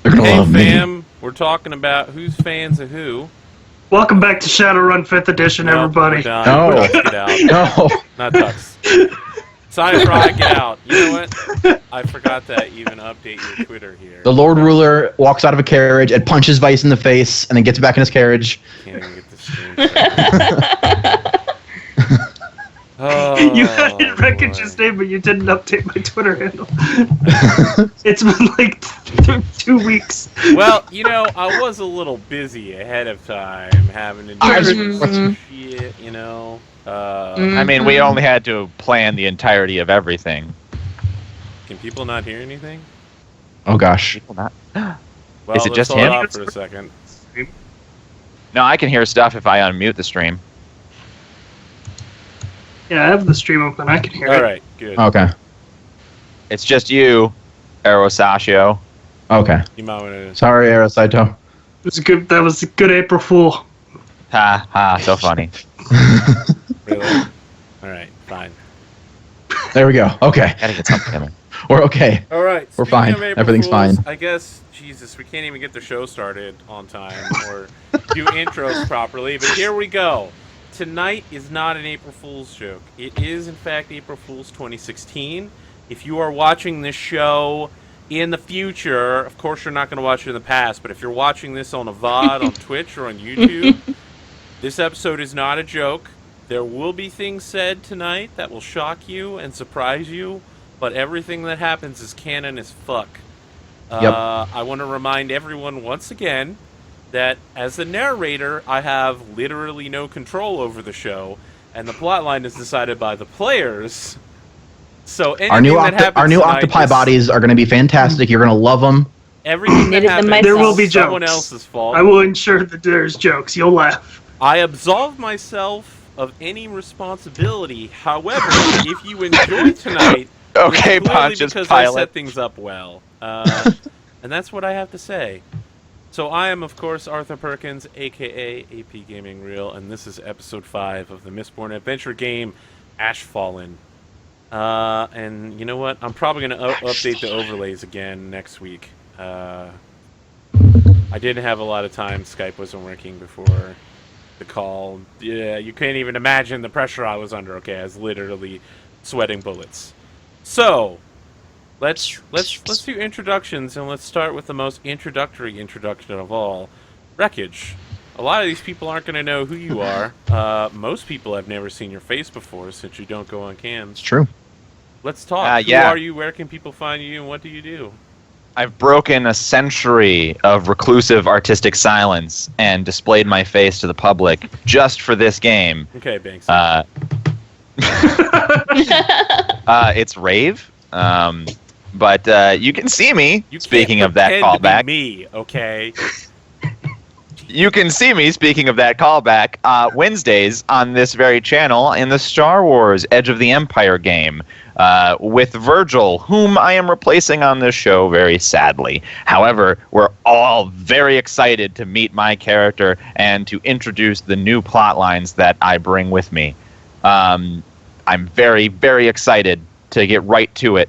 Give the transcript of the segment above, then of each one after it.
They're gonna Hey love me. fam, we're talking about who's fans of who. Welcome back to Shadowrun 5th Edition, everybody. We're done. No. Let's get out. No. Not Tux. SciFri, get out. You know what? I forgot that you even update your Twitter here. The Lord Ruler walks out of a carriage and punches Vyse in the face, and then gets back in his carriage. Can't even get the stream started. Oh, You added Wreckage's boy. name, but you didn't update my Twitter handle. It's been like 2 weeks. Well, you know, I was a little busy ahead of time, having to do some shit, you know. I mean, we only had to plan the entirety of everything. Can people not hear anything? Oh gosh. People not. Well, Is it let's just hold him? off for a second. No, I can hear stuff if I unmute the stream. Yeah, I have the stream open. I can hear it. All right, good. Okay. It's just you, Arosaccio. Okay. You might want to. Sorry, Arasaito. It was a good. That was a good April Fool. Ha ha, so funny. Really? All right, fine. There we go. Okay. Gotta get something in. We're okay. All right. We're speaking fine. of April Everything's Fools, fine. I guess, Jesus, we can't even get the show started on time or do intros properly, but here we go. Tonight is not an April Fool's joke. It is, in fact, April Fool's 2016. If you are watching this show in the future, of course you're not going to watch it in the past, but if you're watching this on a VOD, on Twitch, or on YouTube, this episode is not a joke. There will be things said tonight that will shock you and surprise you, but everything that happens is canon as fuck. Yep. I want to remind everyone once again that as the narrator, I have literally no control over the show, and the plotline is decided by the players. So anything Our new that happens our new tonight octopi is- bodies are going to be fantastic. You're going to love them. Everything that Knitted them happens myself. There will be is someone jokes. else's fault. I will ensure that there's jokes. You'll laugh. I absolve myself of any responsibility. However, if you enjoy tonight, Okay, it's clearly Pontius because I set Pilate. things up well. And that's what I have to say. So I am, of course, Arthur Perkins, a.k.a. APGamingREAL, and this is episode 5 of the Mistborn adventure game, Ashfallen. And you know what? I'm probably going to update the overlays again next week. I didn't have a lot of time. Skype wasn't working before the call. Yeah, you can't even imagine the pressure I was under. Okay, I was literally sweating bullets. So, let's do introductions, and let's start with the most introductory introduction of all, Wreckage. A lot of these people aren't going to know who you are. Most people have never seen your face before, since you don't go on cams. It's true. Let's talk. yeah. Who are you? Where can people find you? And what do you do? I've broken a century of reclusive artistic silence and displayed my face to the public just for this game. Okay, Banks. It's Rave. But you can see me, You speaking can't of that pretend to be callback. me, okay? You can see me, speaking of that callback, Wednesdays on this very channel in the Star Wars Edge of the Empire game with Virgil, whom I am replacing on this show very sadly. However, we're all very excited to meet my character and to introduce the new plot lines that I bring with me. I'm very, very excited to get right to it.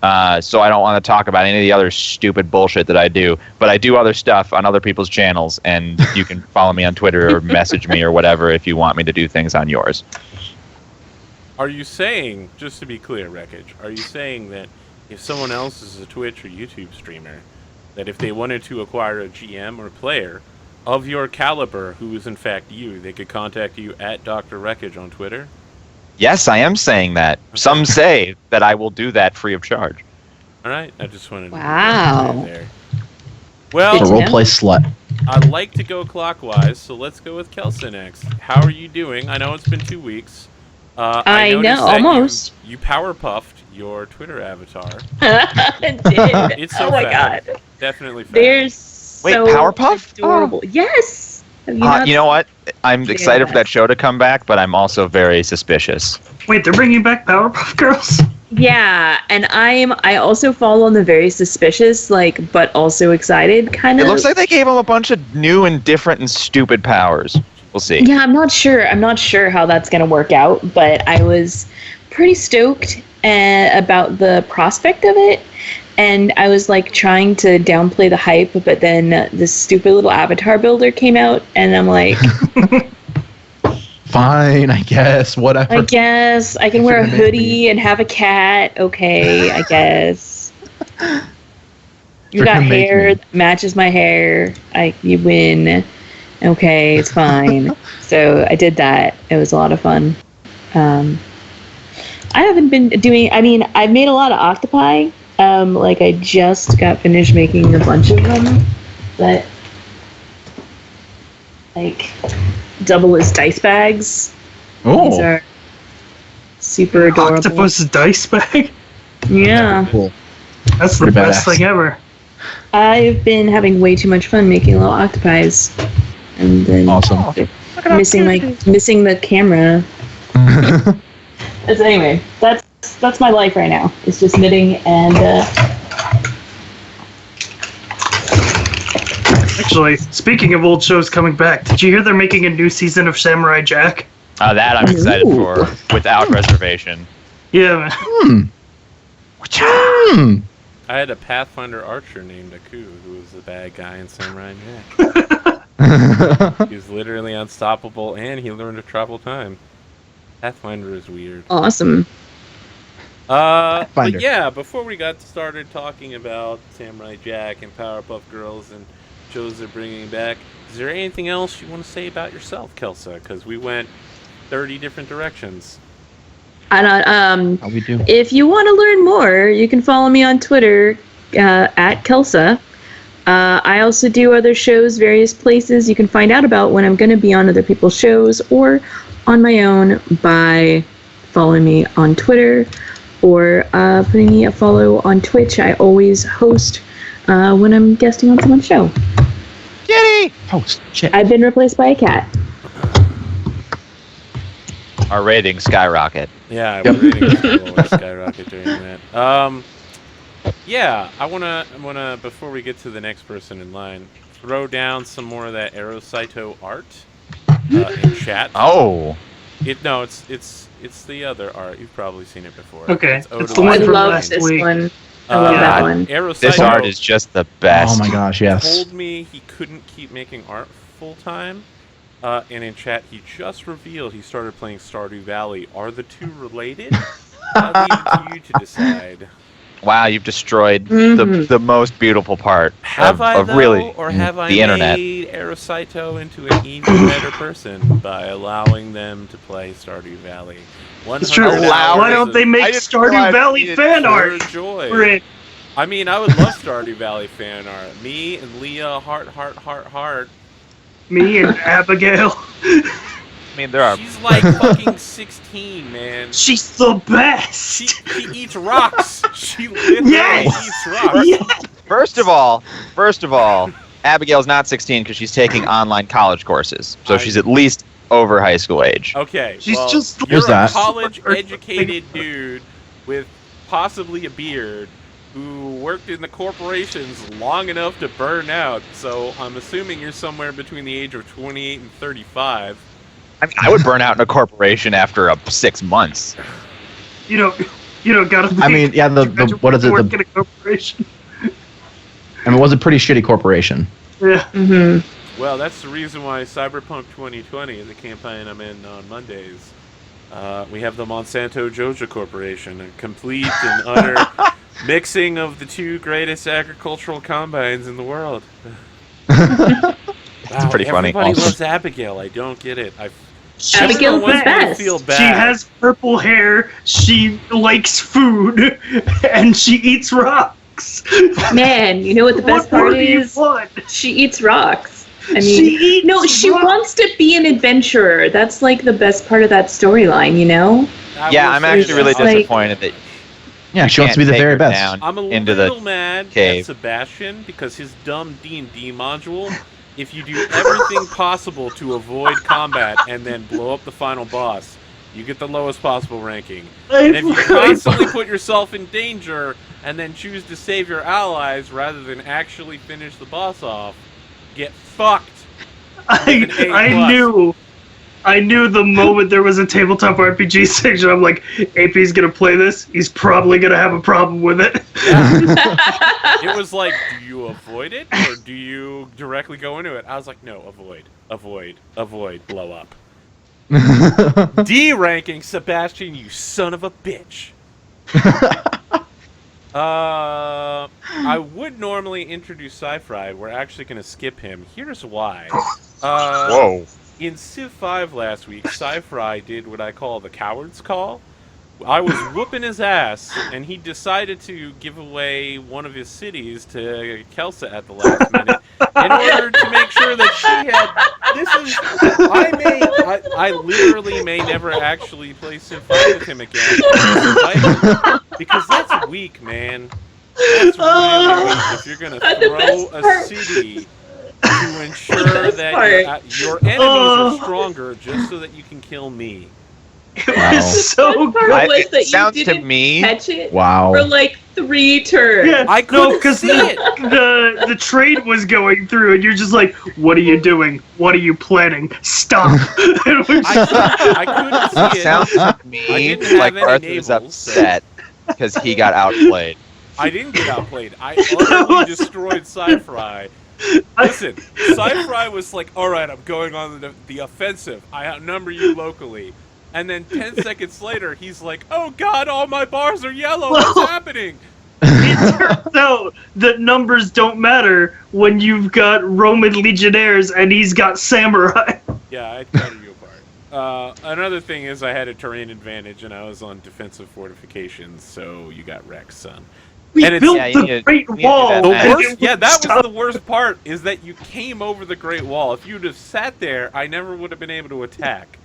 So I don't want to talk about any of the other stupid bullshit that I do, but I do other stuff on other people's channels, and you can follow me on Twitter or message me or whatever if you want me to do things on yours. Are you saying, just to be clear, Wreckage, are you saying that if someone else is a Twitch or YouTube streamer, that if they wanted to acquire a GM or player of your caliber, who is in fact you, they could contact you at Dr. Wreckage on Twitter? Yes, I am saying that. Some say that I will do that free of charge. All right, I just wanted to Wow. be there. Well, The Good to know. roleplay slut. I like to go clockwise, so let's go with Kelsa next. How are you doing? I know it's been 2 weeks. I noticed know, that almost. You power puffed your Twitter avatar. It did. It's so oh my fat. god. Definitely fat. They're Wait, so Powerpuff? adorable. Yes. Have you not You know what? I'm Yeah. excited for that show to come back, but I'm also very suspicious. Wait, they're bringing back Powerpuff Girls? Yeah, and I also fall on the very suspicious, like, but also excited kind It of. looks like they gave him a bunch of new and different and stupid powers. We'll see. Yeah, I'm not sure. I'm not sure how that's gonna work out, but I was pretty stoked about the prospect of it, and I was like trying to downplay the hype, but then this stupid little avatar builder came out, and I'm like, Fine, I guess. Whatever. I guess I can wear a hoodie and have a cat. Okay, I guess. You got hair that matches my hair. You win. Okay, it's fine. So I did that. It was a lot of fun. I haven't been doing. I mean, I've made a lot of octopi. Like I just got finished making a bunch of them, but like double as dice bags. Oh, These are super adorable. Octopus dice bag? Yeah. cool. That's the Pretty best badass. thing ever. I've been having way too much fun making little octopies, and then Awesome. missing the camera. So anyway, that's my life right now. It's just knitting and. Actually, speaking of old shows coming back, did you hear they're making a new season of Samurai Jack? That I'm excited for, without reservation. Yeah, man. I had a Pathfinder archer named Aku, who was the bad guy in Samurai Jack. He was literally unstoppable, and he learned to travel time. Pathfinder is weird. Awesome. But Pathfinder. yeah, before we got started talking about Samurai Jack and Powerpuff Girls and shows they're bringing back, is there anything else you want to say about yourself, Kelsa? Because we went 30 different directions. How we do? If you want to learn more, you can follow me on Twitter at Kelsa. I also do other shows, various places. You can find out about when I'm going to be on other people's shows or on my own by following me on Twitter or putting me a follow on Twitch. I always host when I'm guesting on someone's show. Kitty! Post. Shit. I've been replaced by a cat. Our ratings skyrocket. Yeah, we're reading skyrocket doing that. Yeah, I wanna before we get to the next person in line, throw down some more of that Aerocyto art in chat. Oh. It's the other art. You've probably seen it before. Okay, It's it's the I one Odalys. from love last this week. one. I love that one. Aerocyto This art is just the best. Oh my gosh, yes. told me he couldn't keep making art full time. And in chat, he just revealed he started playing Stardew Valley. Are the two related? I'll leave it to you to decide. Wow, you've destroyed the most beautiful part Have I, of though, really or have I the internet. made Aerocyto into an even better person by allowing them to play Stardew Valley? It's true. 100 Allow- Why don't they I make didn't Stardew realize Valley you fan pure art joy. for it? I mean, I would love Stardew Valley fan art. Me and Leah, heart. Me and Abigail. I mean, there are. She's like fucking 16, man. She's the best. She eats rocks. She literally Yes! eats rocks. Yes. First of all, Abigail's not 16 because she's taking online college courses, so she's at least over high school age. Okay, She's well, just- you're Who's a that? college-educated dude with possibly a beard who worked in the corporations long enough to burn out. So I'm assuming you're somewhere between the age of 28 and 35. I mean, I would burn out in a corporation after 6 months. You don't gotta. I mean, yeah, the what is it? Work in a corporation. I mean, it was a pretty shitty corporation. Yeah. Mm-hmm. Well, that's the reason why Cyberpunk 2020 is the campaign I'm in on Mondays. We have the Monsanto Joja Corporation, a complete and utter mixing of the two greatest agricultural combines in the world. It's pretty funny. Everybody Also. loves Abigail. I don't get it. Abigail's everyone the wants me to best. feel bad. She has purple hair. She likes food, and she eats rocks. Man, you know what the best What more part do you is? want? She eats rocks. I mean, She eats no, she rocks. wants to be an adventurer. That's like the best part of that storyline, you know? I Yeah, will I'm say actually this. really like- disappointed that Yeah, she wants to be the can't take very her best. down I'm a into the little mad cave. at Sebastian because his dumb D&D module, if you do everything possible to avoid combat and then blow up the final boss, you get the lowest possible ranking. And if you constantly put yourself in danger and then choose to save your allies rather than actually finish the boss off, get fucked. I with an A+. I knew the moment there was a tabletop RPG section, I'm like, AP's gonna play this. He's probably gonna have a problem with it. It was like, do you avoid it or do you directly go into it? I was like, no, avoid, blow up. D ranking Sebastian, you son of a bitch. I would normally introduce SciFri. We're actually going to skip him. Here's why. Whoa. In Civ 5 last week, SciFri did what I call the coward's call. I was whooping his ass, and he decided to give away one of his cities to Kelsa at the last minute in order to make sure that she had. This is. I literally may never actually play Civ 5 with him again because that's weak, man. That's really weak. If you're gonna throw a city to ensure that your enemies are stronger just so that you can kill me. It was so good. It that sounds you to didn't me. catch it Wow. for like 3 turns. Yeah, I couldn't because see it. the trade was going through, and you're just like, "What are you doing? What are you planning? Stop!" I couldn't see it. Sounds to I me didn't have like any Arthur's navels, upset because he got outplayed. I didn't get outplayed. I utterly destroyed SciFri. Listen, SciFri was like, alright, I'm going on the offensive. I outnumber you locally. And then 10 seconds later, he's like, oh god, all my bars are yellow. What's happening? It turns out that numbers don't matter when you've got Roman legionnaires and he's got samurai. Yeah, I cut you apart. Another thing is I had a terrain advantage and I was on defensive fortifications, so you got wrecked, son. We And it's- built Yeah, the Great Wall. The and worst, it yeah, that stop. was the worst part, is that you came over the Great Wall. If you'd have sat there, I never would have been able to attack.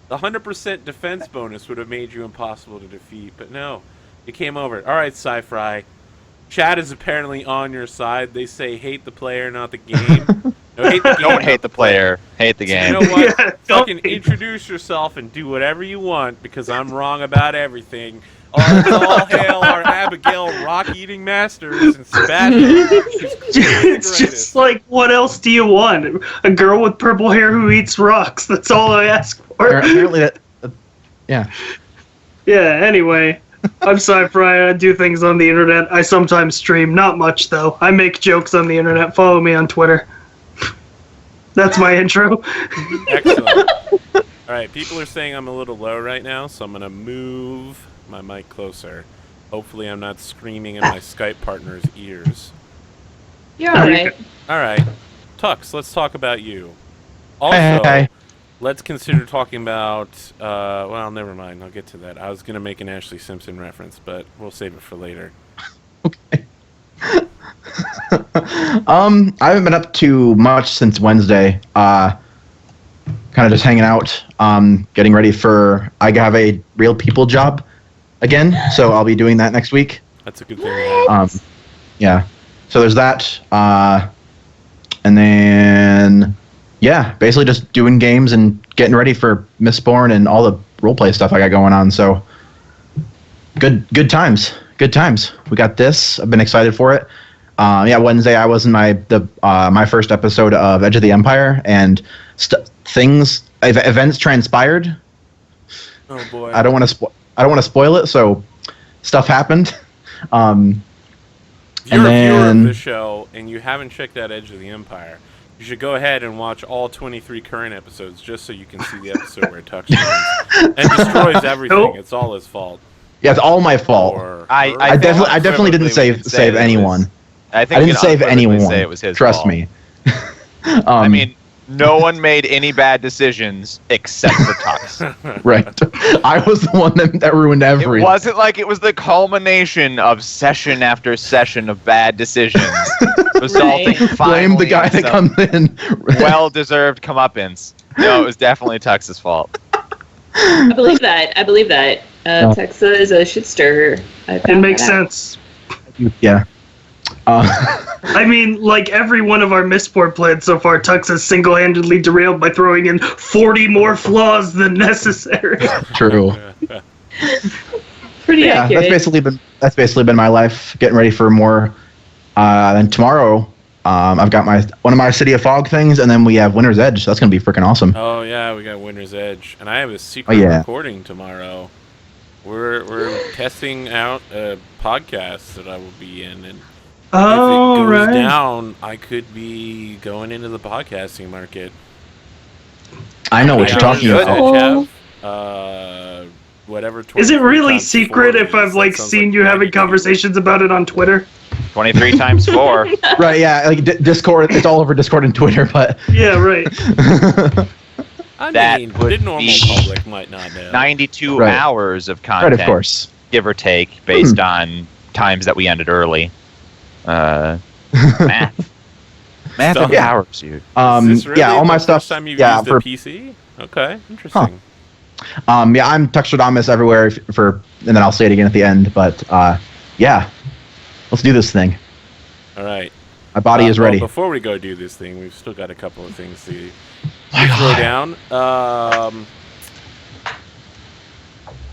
The 100% defense bonus would have made you impossible to defeat, but no, you came over. All right, SciFri. Chat is apparently on your side. They say hate the player, not the game. No, hate the game, Don't hate the player, hate the So game. you know what? Yeah, Fucking don't hate- introduce yourself and do whatever you want because I'm wrong about everything. All hail our Abigail rock-eating masters and Sebastian. It's just like, what else do you want? A girl with purple hair who eats rocks. That's all I ask for. Apparently that. Yeah. Yeah, anyway. I'm SciFri. I do things on the internet. I sometimes stream. Not much, though. I make jokes on the internet. Follow me on Twitter. That's my intro. Excellent. All right, people are saying I'm a little low right now, so I'm going to move my mic closer. Hopefully I'm not screaming in my Skype partner's ears. You're alright. All right. Tux, let's talk about you. Also, Hey. let's consider talking about, well, never mind. I'll get to that. I was going to make an Ashley Simpson reference, but we'll save it for later. Okay. I haven't been up to much since Wednesday. Kind of just hanging out, getting ready for. I have a real people job again, so I'll be doing that next week. That's a good thing to have. Yeah. So there's that, and then yeah, basically just doing games and getting ready for Mistborn and all the roleplay stuff I got going on. So good times. Good times. We got this. I've been excited for it. Yeah, Wednesday I was in my first episode of Edge of the Empire, and events transpired. Oh boy. I don't want to spoil it. So stuff happened. If you're and a viewer then- of the show and you haven't checked out Edge of the Empire, you should go ahead and watch all 23 current episodes just so you can see the episode where Tux wins and destroys everything. Nope. It's all his fault. Yeah, it's all my fault. Or I her. I think definitely didn't unequivocally we can say save that it anyone. was- I think I we didn't can save unequivocally anyone. say it was his Trust fault. me. I mean, no one made any bad decisions except for Tux. Right. I was the one that ruined It everything. wasn't like it was the culmination of session after session of bad decisions, resulting Right. Blame the finally guy in that some comes in. well-deserved comeuppance. No, it was definitely Tux's fault. I believe that. Texa is a shit stirrer. It makes sense. Yeah. I mean, like every one of our Mistborn plans so far, Tux has single-handedly derailed by throwing in 40 more flaws than necessary. True. Pretty Yeah, accurate. that's basically been my life. Getting ready for more. And tomorrow, I've got one of my City of Fog things, and then we have Winter's Edge. So that's gonna be freaking awesome. Oh yeah, we got Winter's Edge, and I have a secret recording tomorrow. We're testing out a podcast that I will be in, and if it goes down, I could be going into the podcasting market. I know what you're talking about. Whatever. Is it really secret if I've seen you having conversations about it on Twitter? 23 times 4. Right, yeah, like Discord, it's all over Discord and Twitter, but... Yeah, right. I mean, the normal public might not know. 92 hours of content, right, of course. Give or take, based on times that we ended early. Math empowers you. Is this really all my the stuff. First time you've used a PC? Okay, interesting. I'm Tuxtradamus everywhere and then I'll say it again at the end, but let's do this thing. All right. My body is ready. Before we go do this thing, we've still got a couple of things to throw down.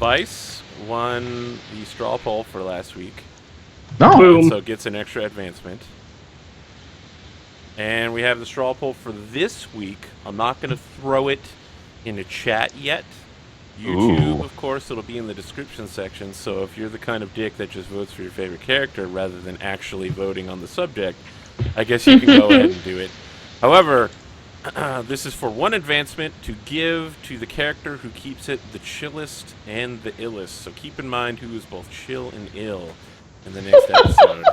Vyse won the straw poll for last week. No. So gets an extra advancement. And we have the straw poll for this week. I'm not going to throw it in a chat yet. YouTube, of course, it'll be in the description section, so if you're the kind of dick that just votes for your favorite character rather than actually voting on the subject, I guess you can go ahead and do it. However, this is for one advancement to give to the character who keeps it the chillest and the illest, so keep in mind who is both chill and ill in the next episode.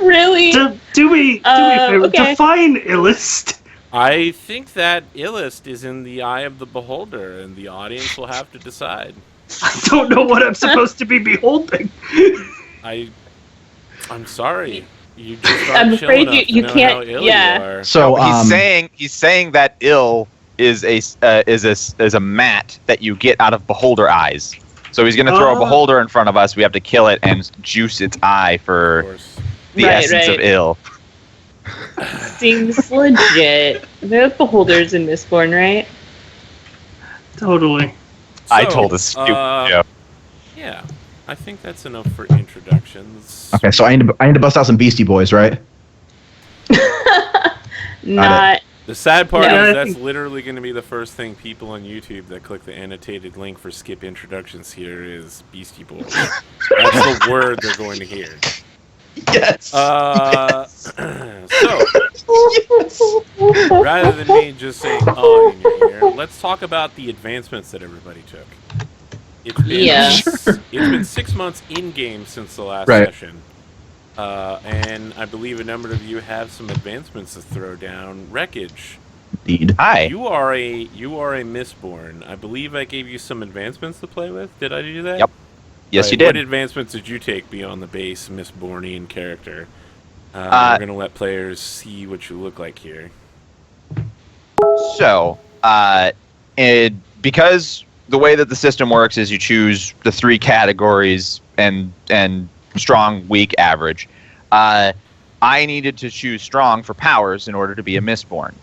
Really? Do me a favor. Okay. Define illest. I think that illest is in the eye of the beholder, and the audience will have to decide. I don't know what I'm supposed to be beholding. I'm sorry. You just I'm afraid you can't. Yeah. So he's saying that ill is a mat that you get out of beholder eyes. So he's going to throw a beholder in front of us. We have to kill it and juice its eye for the essence of ill. Seems legit. They have beholders in Mistborn, right? Totally. I told a stupid joke. Yeah, I think that's enough for introductions. Okay, so I need to bust out some Beastie Boys, right? Not. The sad part is that's literally going to be the first thing people on YouTube that click the annotated link for skip introductions here is Beastie Boys. That's the word they're going to hear. Yes. So, rather than me just saying "oh" in your ear, let's talk about the advancements that everybody took. It's been 6 months in game since the last session, and I believe a number of you have some advancements to throw down. Wreckage. Indeed. Hi. You are a Mistborn. I believe I gave you some advancements to play with. Did I do that? Yep. Yes, you did. What advancements did you take beyond the base Mistbornian character? We're going to let players see what you look like here. So, because the way that the system works is you choose the 3 categories and strong, weak, average. I needed to choose strong for powers in order to be a Mistborn.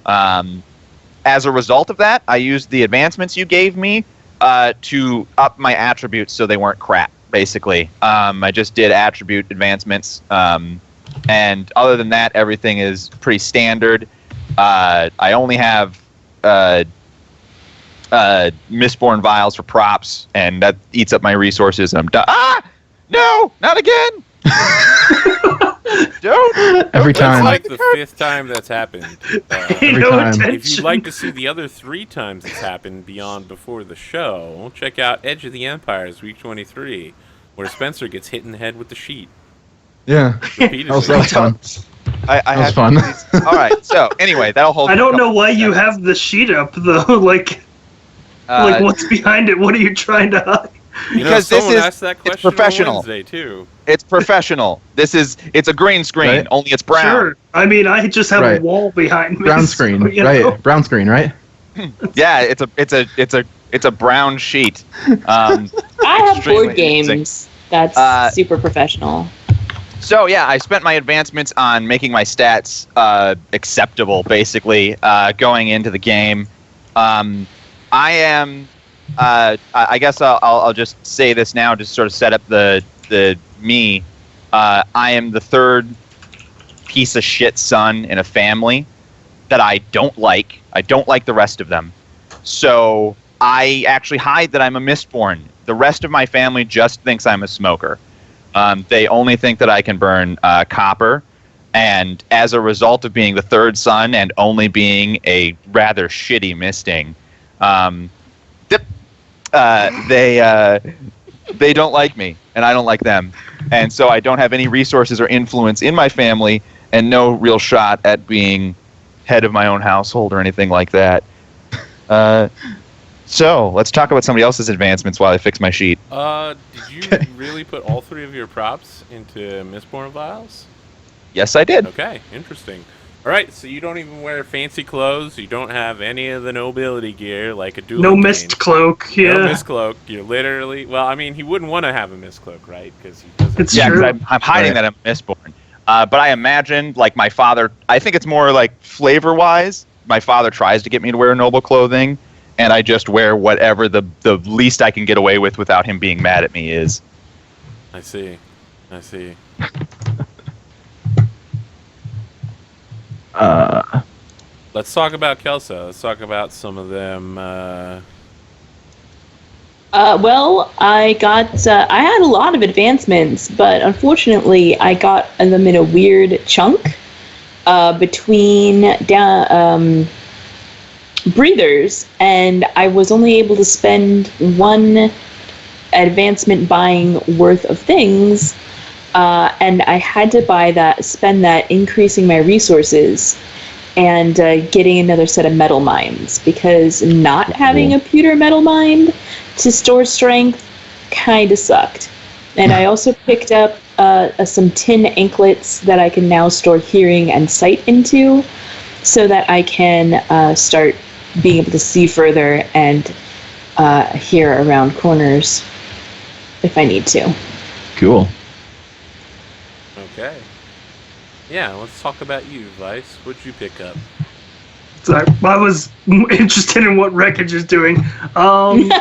As a result of that, I used the advancements you gave me to up my attributes so they weren't crap, basically. I just did attribute advancements, and other than that, everything is pretty standard. I only have Mistborn vials for props, and that eats up my resources, and I'm done. Ah! No! Not again! Don't! Every time. That's like the 5th time that's happened. Every time. If you'd like to see the other 3 times it's happened beyond before the show, check out Edge of the Empires, week 23, where Spencer gets hit in the head with the sheet. Yeah. Repeatedly. That was fun. That was fun. All right, so anyway, that'll hold. I don't know why you have the sheet up, though. Like, what's behind it? What are you trying to hide? Because someone asked that question it's professional. on Wednesday, too. It's professional. It's a green screen, Right. only it's brown. Sure. I mean, I just have a wall behind me. Brown screen, so, right? Brown screen, right? Yeah, it's a brown sheet. I have extremely board games. That's super professional. So yeah, I spent my advancements on making my stats acceptable, basically, going into the game. I am. I guess I'll just say this now, just sort of set up the me. I am the 3rd piece of shit son in a family that I don't like. I don't like the rest of them. So I actually hide that I'm a Mistborn. The rest of my family just thinks I'm a smoker. They only think that I can burn copper. And as a result of being the third son and only being a rather shitty misting, they don't like me, and I don't like them. And so I don't have any resources or influence in my family, and no real shot at being head of my own household or anything like that. So let's talk about somebody else's advancements while I fix my sheet. Did you really put all 3 of your props into Mistborn vials? Yes, I did. Okay, interesting. All right, so you don't even wear fancy clothes. You don't have any of the nobility gear like a dueling No cane. mist cloak. Yeah. No mist cloak. You're literally... Well, I mean, he wouldn't want to have a mist cloak, right? Because he doesn't... It's Yeah, true. because I'm hiding that I'm Mistborn. But I imagine, like, my father... I think it's more, like, flavor-wise. My father tries to get me to wear noble clothing, and I just wear whatever the least I can get away with without him being mad at me is. I see. Let's talk about Kelsa. Let's talk about some of them. Well, I had a lot of advancements, but unfortunately, I got them in a weird chunk between breathers, and I was only able to spend 1 advancement buying worth of things, and I had to spend that increasing my resources and getting another set of metal mines, because not having a pewter metal mine to store strength kind of sucked. And I also picked up some tin anklets that I can now store hearing and sight into, so that I can start being able to see further and hear around corners if I need to. Cool. Okay. Yeah, let's talk about you, Vyse. What'd you pick up? Sorry, I was interested in what Wreckage is doing. I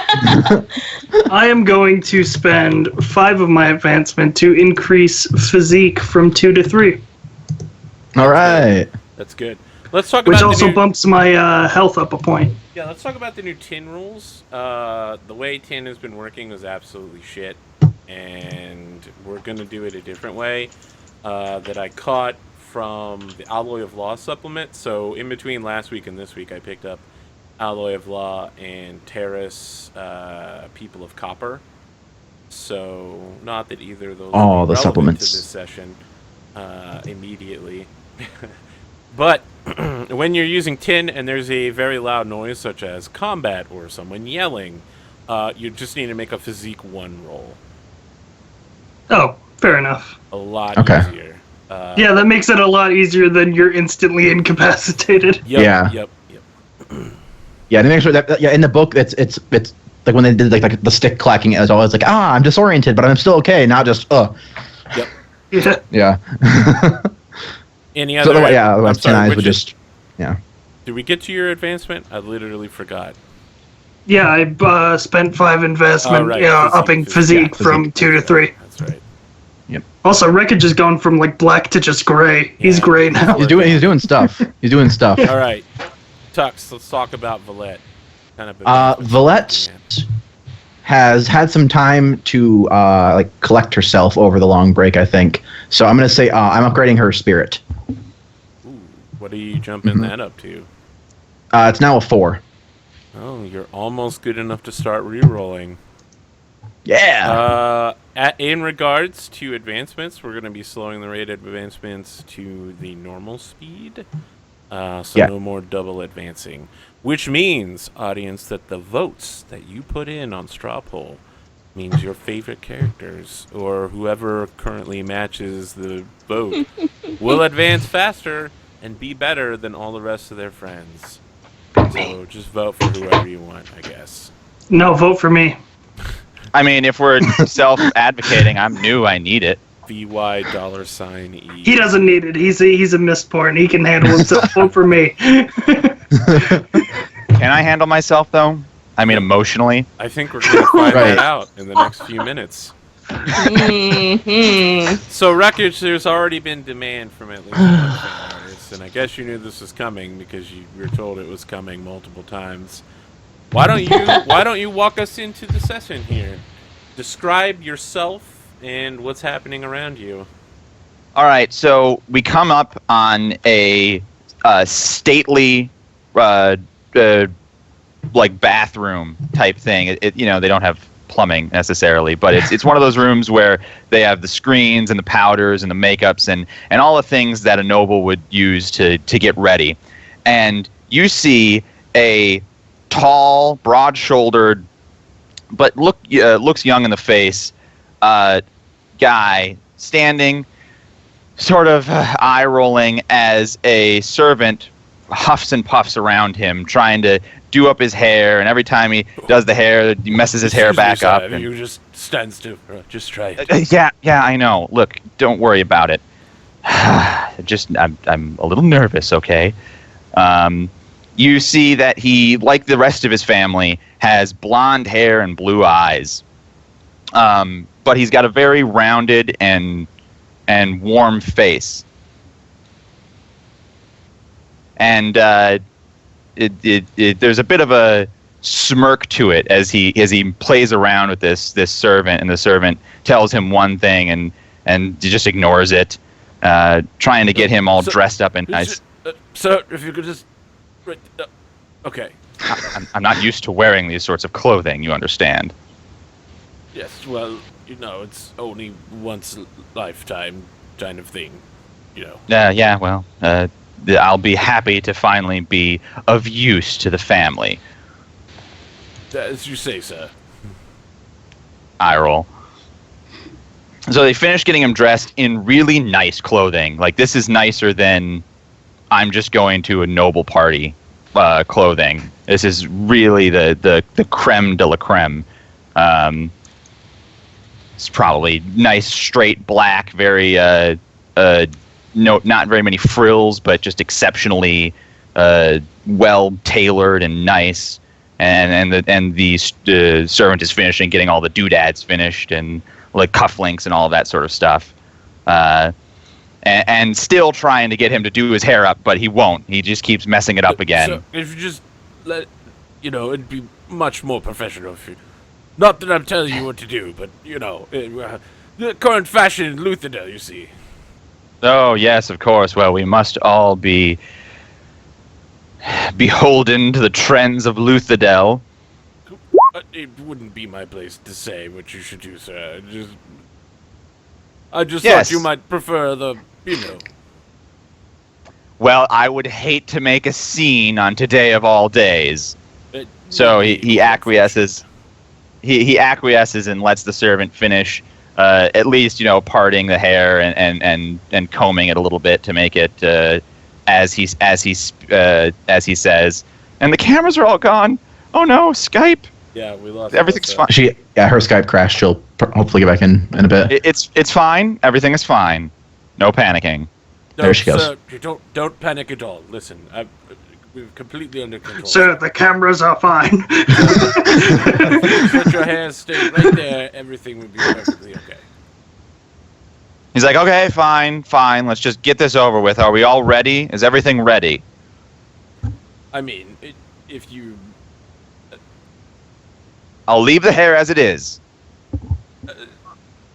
am going to spend 5 of my advancement to increase physique from 2 to 3. All right. That's good. Let's talk Which about also the new... bumps my health up a point. Yeah, let's talk about the new tin rules. The way tin has been working was absolutely shit, and we're gonna do it a different way. That I caught from the Alloy of Law supplement. So in between last week and this week, I picked up Alloy of Law and Terrace People of Copper. So not that either of those will be the relevant supplements to this session immediately. But when you're using tin and there's a very loud noise such as combat or someone yelling, you just need to make a physique 1 roll. Oh, fair enough. A lot Okay. easier. Yeah, that makes it a lot easier than you're instantly incapacitated. Yep, Yeah. Yep. Yeah, to make sure that in the book it's like when they did like the stick clacking, it was always like, I'm disoriented, but I'm still okay. Not just Yep. Yeah. Yeah. Any So other? otherwise I'm Tin sorry, Eyes which would is- just yeah. Did we get to your advancement? I literally forgot. Yeah, I spent 5 investment, Oh, right. upping physique Yeah, from 2 to 3. That's right. Also, Wreckage has gone from like black to just gray. He's Yeah. gray now. He's doing stuff. He's doing stuff. All right. Tux, let's talk about Valette. Kind of Valette has had some time to like collect herself over the long break, I think. So I'm gonna say I'm upgrading her spirit. Ooh, what are you jumping that up to? It's now a 4. Oh, you're almost good enough to start re-rolling. Yeah. In regards to advancements, we're going to be slowing the rate of advancements to the normal speed. No more double advancing. Which means, audience, that the votes that you put in on Straw Poll means your favorite characters, or whoever currently matches the vote, will advance faster and be better than all the rest of their friends. So just vote for whoever you want, I guess. No, vote for me. I mean, if we're self-advocating, I'm new. I need it. VY$E. He doesn't need it. He's a Mistborn. He can handle himself. Vote for me. Can I handle myself, though? I mean, emotionally. I think we're going to find Right. that out in the next few minutes. Mhm. So, Wreckage, there's already been demand from at least one fan artist, and I guess you knew this was coming because you were told it was coming multiple times. Why don't you walk us into the session here? Describe yourself and what's happening around you. All right, so we come up on a stately, like bathroom type thing. They don't have plumbing necessarily, but it's one of those rooms where they have the screens and the powders and the makeups and all the things that a noble would use to get ready. And you see a tall, broad-shouldered, but looks young in the face guy standing, sort of eye-rolling as a servant huffs and puffs around him, trying to do up his hair, and every time he does the hair, he messes his hair back up. And You just stand still. Just try it. yeah, I know. Look, don't worry about it. I'm a little nervous, okay? You see that he, like the rest of his family, has blonde hair and blue eyes. But he's got a very rounded and warm face. And there's a bit of a smirk to it as he plays around with this servant, and the servant tells him one thing and he just ignores it, trying to get him all dressed up and nice. Sir, if you could just... okay. I'm not used to wearing these sorts of clothing, you understand. Yes, well, it's only once a lifetime kind of thing, Yeah, well, I'll be happy to finally be of use to the family. As you say, sir. Eye roll. So they finish getting him dressed in really nice clothing. Like, this is nicer than I'm just going to a noble party clothing. This is really the creme de la creme. It's probably nice, straight black, very not very many frills, but just exceptionally well tailored and nice. And the servant is finishing getting all the doodads finished and like cufflinks and all that sort of stuff. And still trying to get him to do his hair up, but he won't. He just keeps messing it up again. So if you just let, it'd be much more professional if you... Not that I'm telling you what to do, but, the current fashion in Luthadel, you see. Oh, yes, of course. Well, we must all be beholden to the trends of Luthadel. It wouldn't be my place to say what you should do, sir. I just Yes. thought you might prefer the, Well, I would hate to make a scene on today of all days. So he acquiesces. He acquiesces and lets the servant finish, at least parting the hair and combing it a little bit to make it as he says. And the cameras are all gone. Oh no, Skype. Yeah, we lost. Everything's fine. Her Skype crashed. She'll hopefully get back in a bit. It's fine. Everything is fine. No panicking. No, There she goes. Sir, don't panic at all. Listen, we're completely under control. Sir, the cameras are fine. Let your hands stay right there. Everything will be perfectly okay. He's like, okay, fine. Let's just get this over with. Are we all ready? Is everything ready? I mean, if you... I'll leave the hair as it is.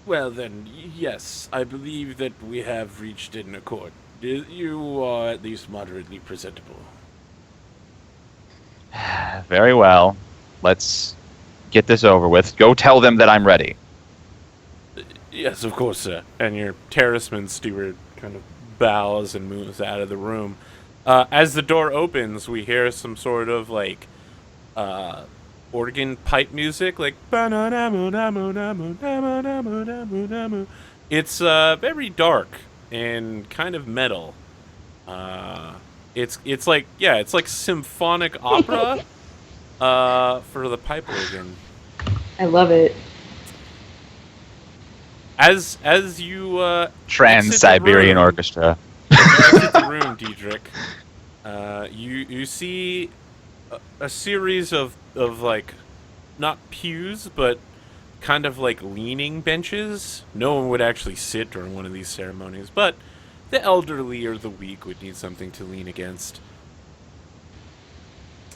Well then, yes, I believe that we have reached an accord. You are at least moderately presentable. Very well. Let's get this over with. Go tell them that I'm ready. Yes, of course, sir. And your terraceman steward kind of bows and moves out of the room. As the door opens, we hear some sort of like organ pipe music, like it's very dark and kind of metal. It's like symphonic opera for the pipe organ. I love it. As you Trans-Siberian Orchestra. exit the room, Diedrich, you see a series of like not pews but kind of like leaning benches. No one would actually sit during one of these ceremonies, but the elderly or the weak would need something to lean against.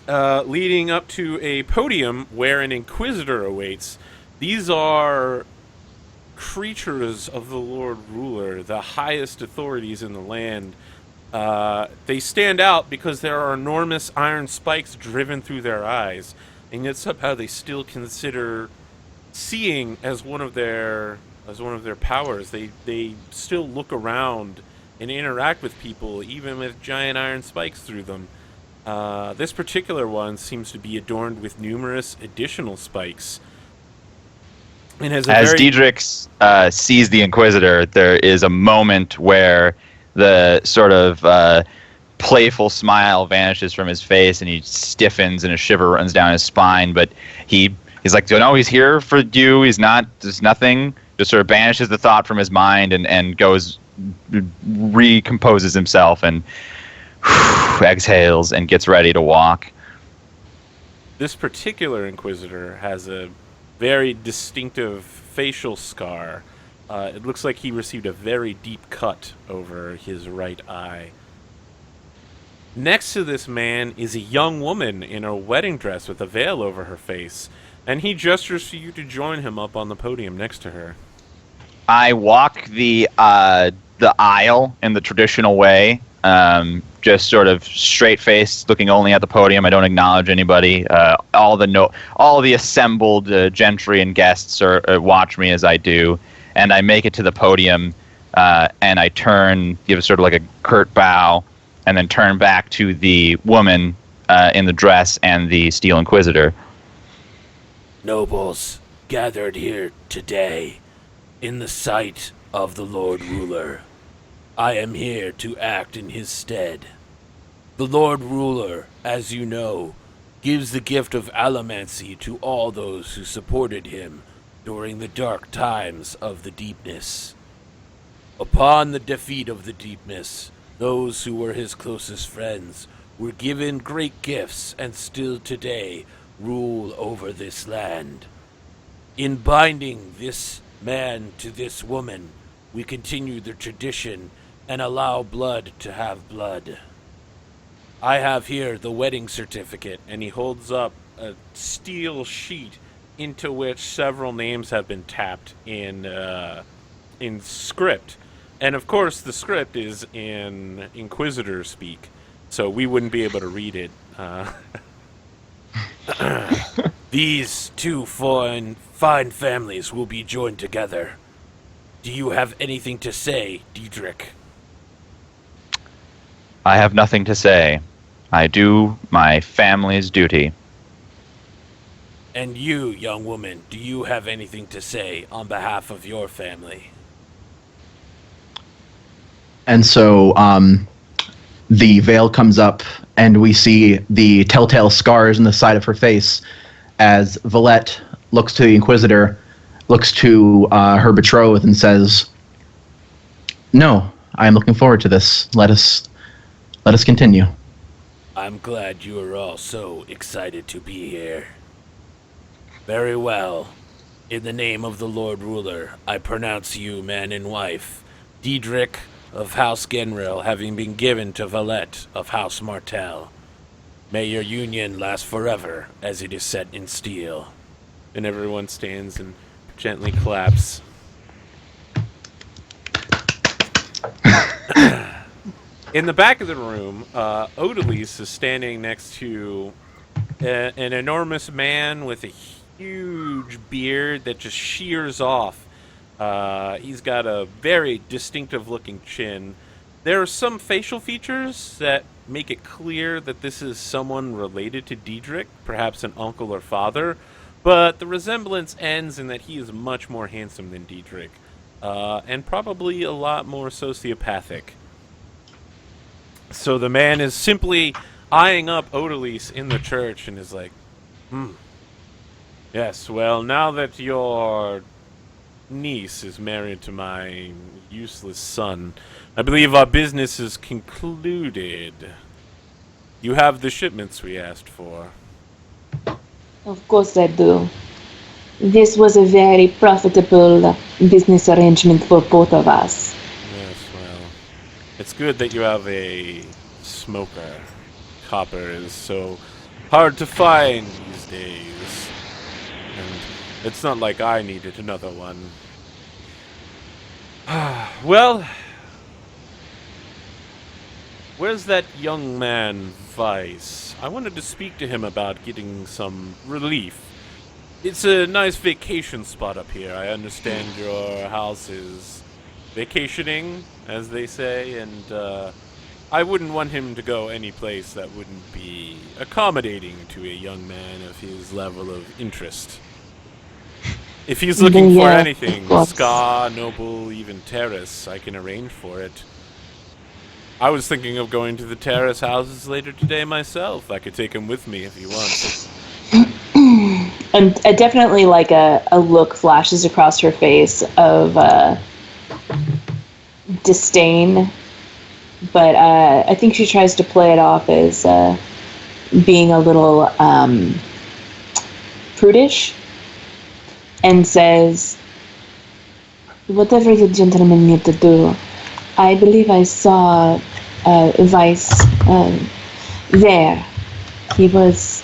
Leading up to a podium where an inquisitor awaits. These are creatures of the Lord Ruler, the highest authorities in the land. They stand out because there are enormous iron spikes driven through their eyes, and yet somehow they still consider seeing as one of their powers. They still look around and interact with people, even with giant iron spikes through them. This particular one seems to be adorned with numerous additional spikes. And as Diedrich sees the Inquisitor, there is a moment where the sort of playful smile vanishes from his face, and he stiffens, and a shiver runs down his spine. But he's like, no, he's here for you. He's not. There's nothing. Just sort of banishes the thought from his mind and goes, recomposes himself, and exhales and gets ready to walk. This particular Inquisitor has a very distinctive facial scar. It looks like he received a very deep cut over his right eye. Next to this man is a young woman in a wedding dress with a veil over her face, and he gestures for you to join him up on the podium next to her. I walk the aisle in the traditional way, just sort of straight-faced, looking only at the podium. I don't acknowledge anybody. All the assembled gentry and guests watch me as I do, and I make it to the podium, and I turn, give sort of like a curt bow, and then turn back to the woman in the dress and the Steel Inquisitor. Nobles gathered here today in the sight of the Lord Ruler. I am here to act in his stead. The Lord Ruler, as you know, gives the gift of allomancy to all those who supported him during the dark times of the Deepness. Upon the defeat of the Deepness, those who were his closest friends were given great gifts and still today rule over this land. In binding this man to this woman, we continue the tradition and allow blood to have blood. I have here the wedding certificate, and he holds up a steel sheet into which several names have been tapped in script. And of course, the script is in Inquisitor speak, so we wouldn't be able to read it. These two fine families will be joined together. Do you have anything to say, Diedrich? I have nothing to say. I do my family's duty. And you, young woman, do you have anything to say on behalf of your family? And so the veil comes up, and we see the telltale scars in the side of her face as Valette looks to the Inquisitor, looks to her betrothed, and says, "No, I am looking forward to this. Let us continue." I'm glad you are all so excited to be here. Very well. In the name of the Lord Ruler, I pronounce you man and wife, Diedrich of House Genril, having been given to Valette of House Martel. May your union last forever, as it is set in steel. And everyone stands and gently claps. In the back of the room, Odalys is standing next to an enormous man with a huge beard that just shears off. He's got a very distinctive-looking chin. There are some facial features that make it clear that this is someone related to Diedrich, perhaps an uncle or father, but the resemblance ends in that he is much more handsome than Diedrich, and probably a lot more sociopathic. So the man is simply eyeing up Odalys in the church and is like, yes, well, now that your niece is married to my useless son, I believe our business is concluded. You have the shipments we asked for. Of course I do. this was a very profitable business arrangement for both of us. Yes, well, it's good that you have a smoker. Copper is so hard to find these days. And it's not like I needed another one. Well, where's that young man, Vyse? I wanted to speak to him about getting some relief. It's a nice vacation spot up here. I understand your house is vacationing, as they say, and I wouldn't want him to go any place that wouldn't be accommodating to a young man of his level of interest. If he's looking for anything, ska, noble, even terrace, I can arrange for it. I was thinking of going to the terrace houses later today myself. I could take him with me if he wants. And definitely like a look flashes across her face of disdain, but I think she tries to play it off as being a little prudish, and says, whatever the gentlemen need to do, I believe I saw Vyse there. He was...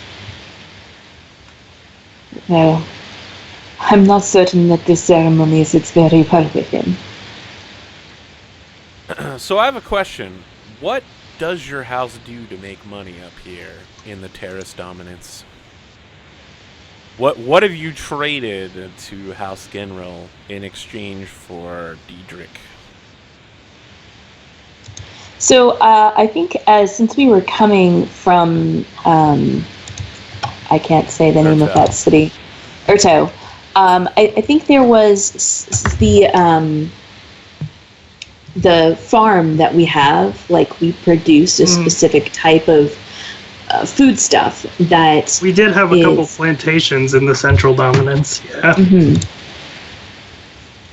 Well, I'm not certain that this ceremony sits very well with him. So I have a question. What does your house do to make money up here in the Terrace Dominance? What have you traded to House General in exchange for Diedrich? So I think since we were coming from, I can't say the name of that city, Urto, I think there was the farm that we have, like we produce a specific type of food stuff that we did have a couple plantations in the Central Dominance. Yeah. Mm-hmm.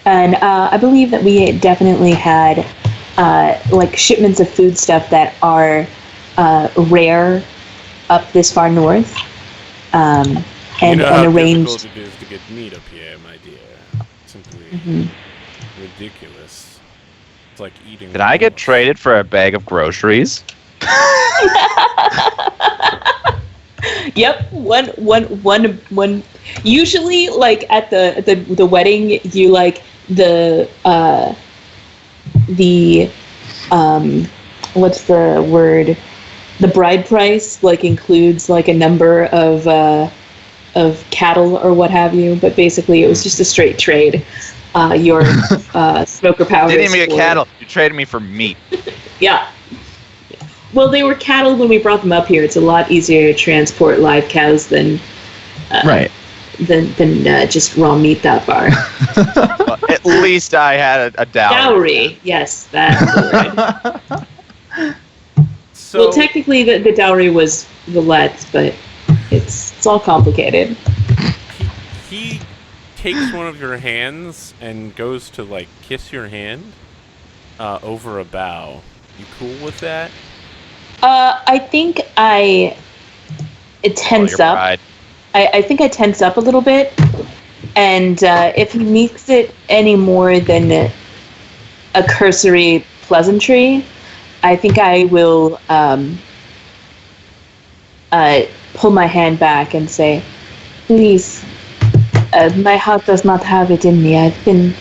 And I believe that we definitely had like shipments of food stuff that are rare up this far north, and arranged. Difficult it is to get meat up here, my dear. Simply ridiculous. It's like eating. Did I get traded for a bag of groceries? Yep, one. Usually, like at the wedding, you like the what's the word? The bride price like includes like a number of cattle or what have you, but basically it was just a straight trade. Your smoker powers. Didn't even get cattle. You traded me for meat. Yeah. Well, they were cattle when we brought them up here. It's a lot easier to transport live cows than just raw meat that far. Well, at least I had a dowry. Dowry, yes, that's the word. So, well, technically the dowry was Valette, but it's all complicated. He takes one of your hands and goes to like kiss your hand over a bow. You cool with that? I think I tense up. Pride. I think I tense up a little bit, and if he makes it any more than a cursory pleasantry, I think I will pull my hand back and say, please, my heart does not have it in me. I've been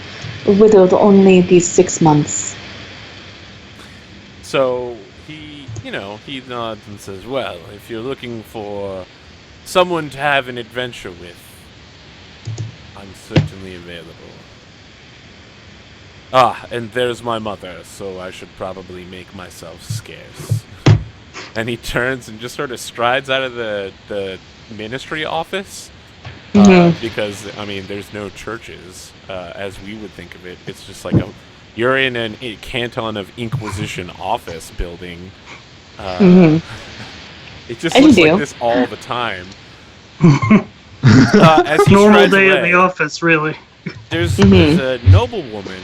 widowed only these 6 months. So he nods and says, well, if you're looking for someone to have an adventure with, I'm certainly available. Ah, and there's my mother, so I should probably make myself scarce. And he turns and just sort of strides out of the ministry office. Because, I mean, there's no churches, as we would think of it. It's just like you're in a canton of Inquisition office building. It just looks like this all the time. As he normal strides day away, in the office, really. there's a noble woman.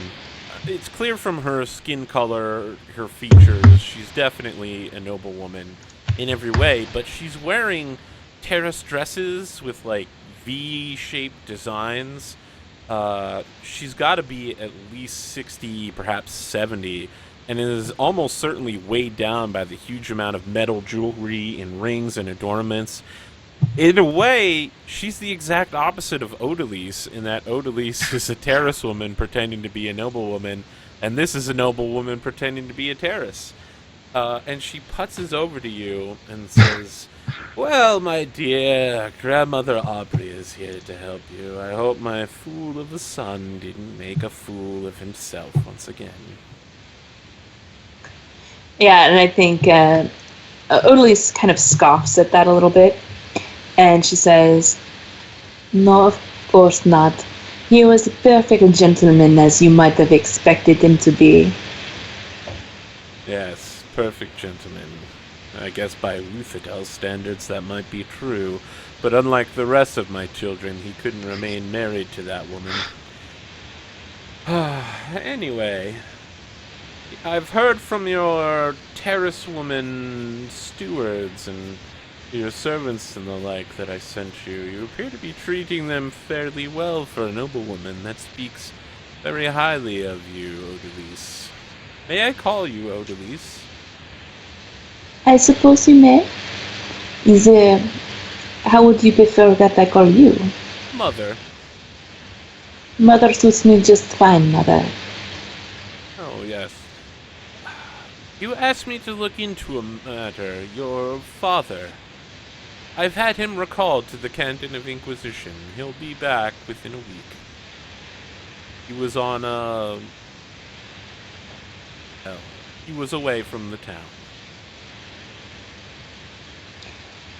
It's clear from her skin color, her features, she's definitely a noble woman in every way, but she's wearing terrace dresses with like V-shaped designs. She's got to be at least 60, perhaps 70, and is almost certainly weighed down by the huge amount of metal jewelry and rings and adornments. In a way, she's the exact opposite of Odalys, in that Odalys is a terrace woman pretending to be a noblewoman, and this is a noblewoman pretending to be a terrace. And she putzes over to you and says, "Well, my dear, Grandmother Aubrey is here to help you. I hope my fool of a son didn't make a fool of himself once again." Yeah, and I think Odalys kind of scoffs at that a little bit. And she says, "No, of course not. He was a perfect gentleman, as you might have expected him to be." Yes, perfect gentleman. I guess by Luthadel standards that might be true, but unlike the rest of my children, he couldn't remain married to that woman. Anyway, I've heard from your terrace woman stewards and your servants and the like that I sent you. You appear to be treating them fairly well for a noblewoman. That speaks very highly of you, Odalys. May I call you Odalys? I suppose you may. How would you prefer that I call you? Mother. Mother suits me just fine, Mother. Oh, yes. You asked me to look into a matter. Your father. I've had him recalled to the Canton of Inquisition. He'll be back within a week. He was on he was away from the town.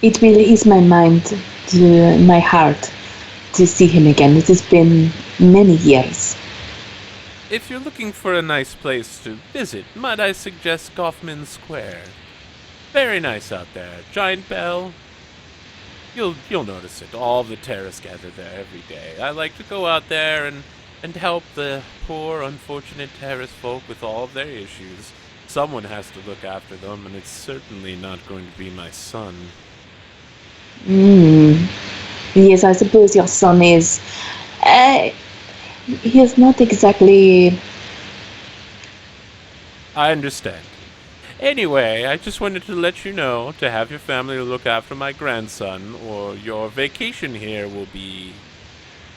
It will ease my my heart to see him again. It has been many years. If you're looking for a nice place to visit, might I suggest Goffman Square? Very nice out there. Giant bell. You'll notice it. All the terrace gather there every day. I like to go out there and help the poor, unfortunate terrace folk with all of their issues. Someone has to look after them, and it's certainly not going to be my son. Yes, I suppose your son is... he is not exactly... I understand. Anyway, I just wanted to let you know to have your family look after my grandson, or your vacation here will be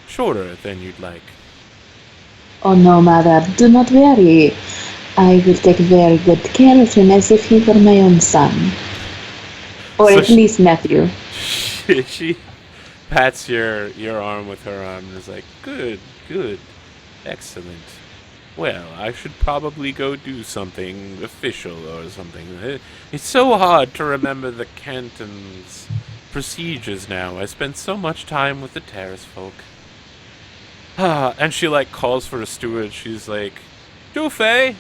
shorter than you'd like. Oh no, Mother, do not worry. I will take very good care of him as if he were my own son. Or So at least nephew. She pats your arm with her arm and is like, good, excellent. Well, I should probably go do something official or something. It's so hard to remember the Canton's procedures now. I spent so much time with the terrace folk. And she, calls for a steward. She's like, Jufei,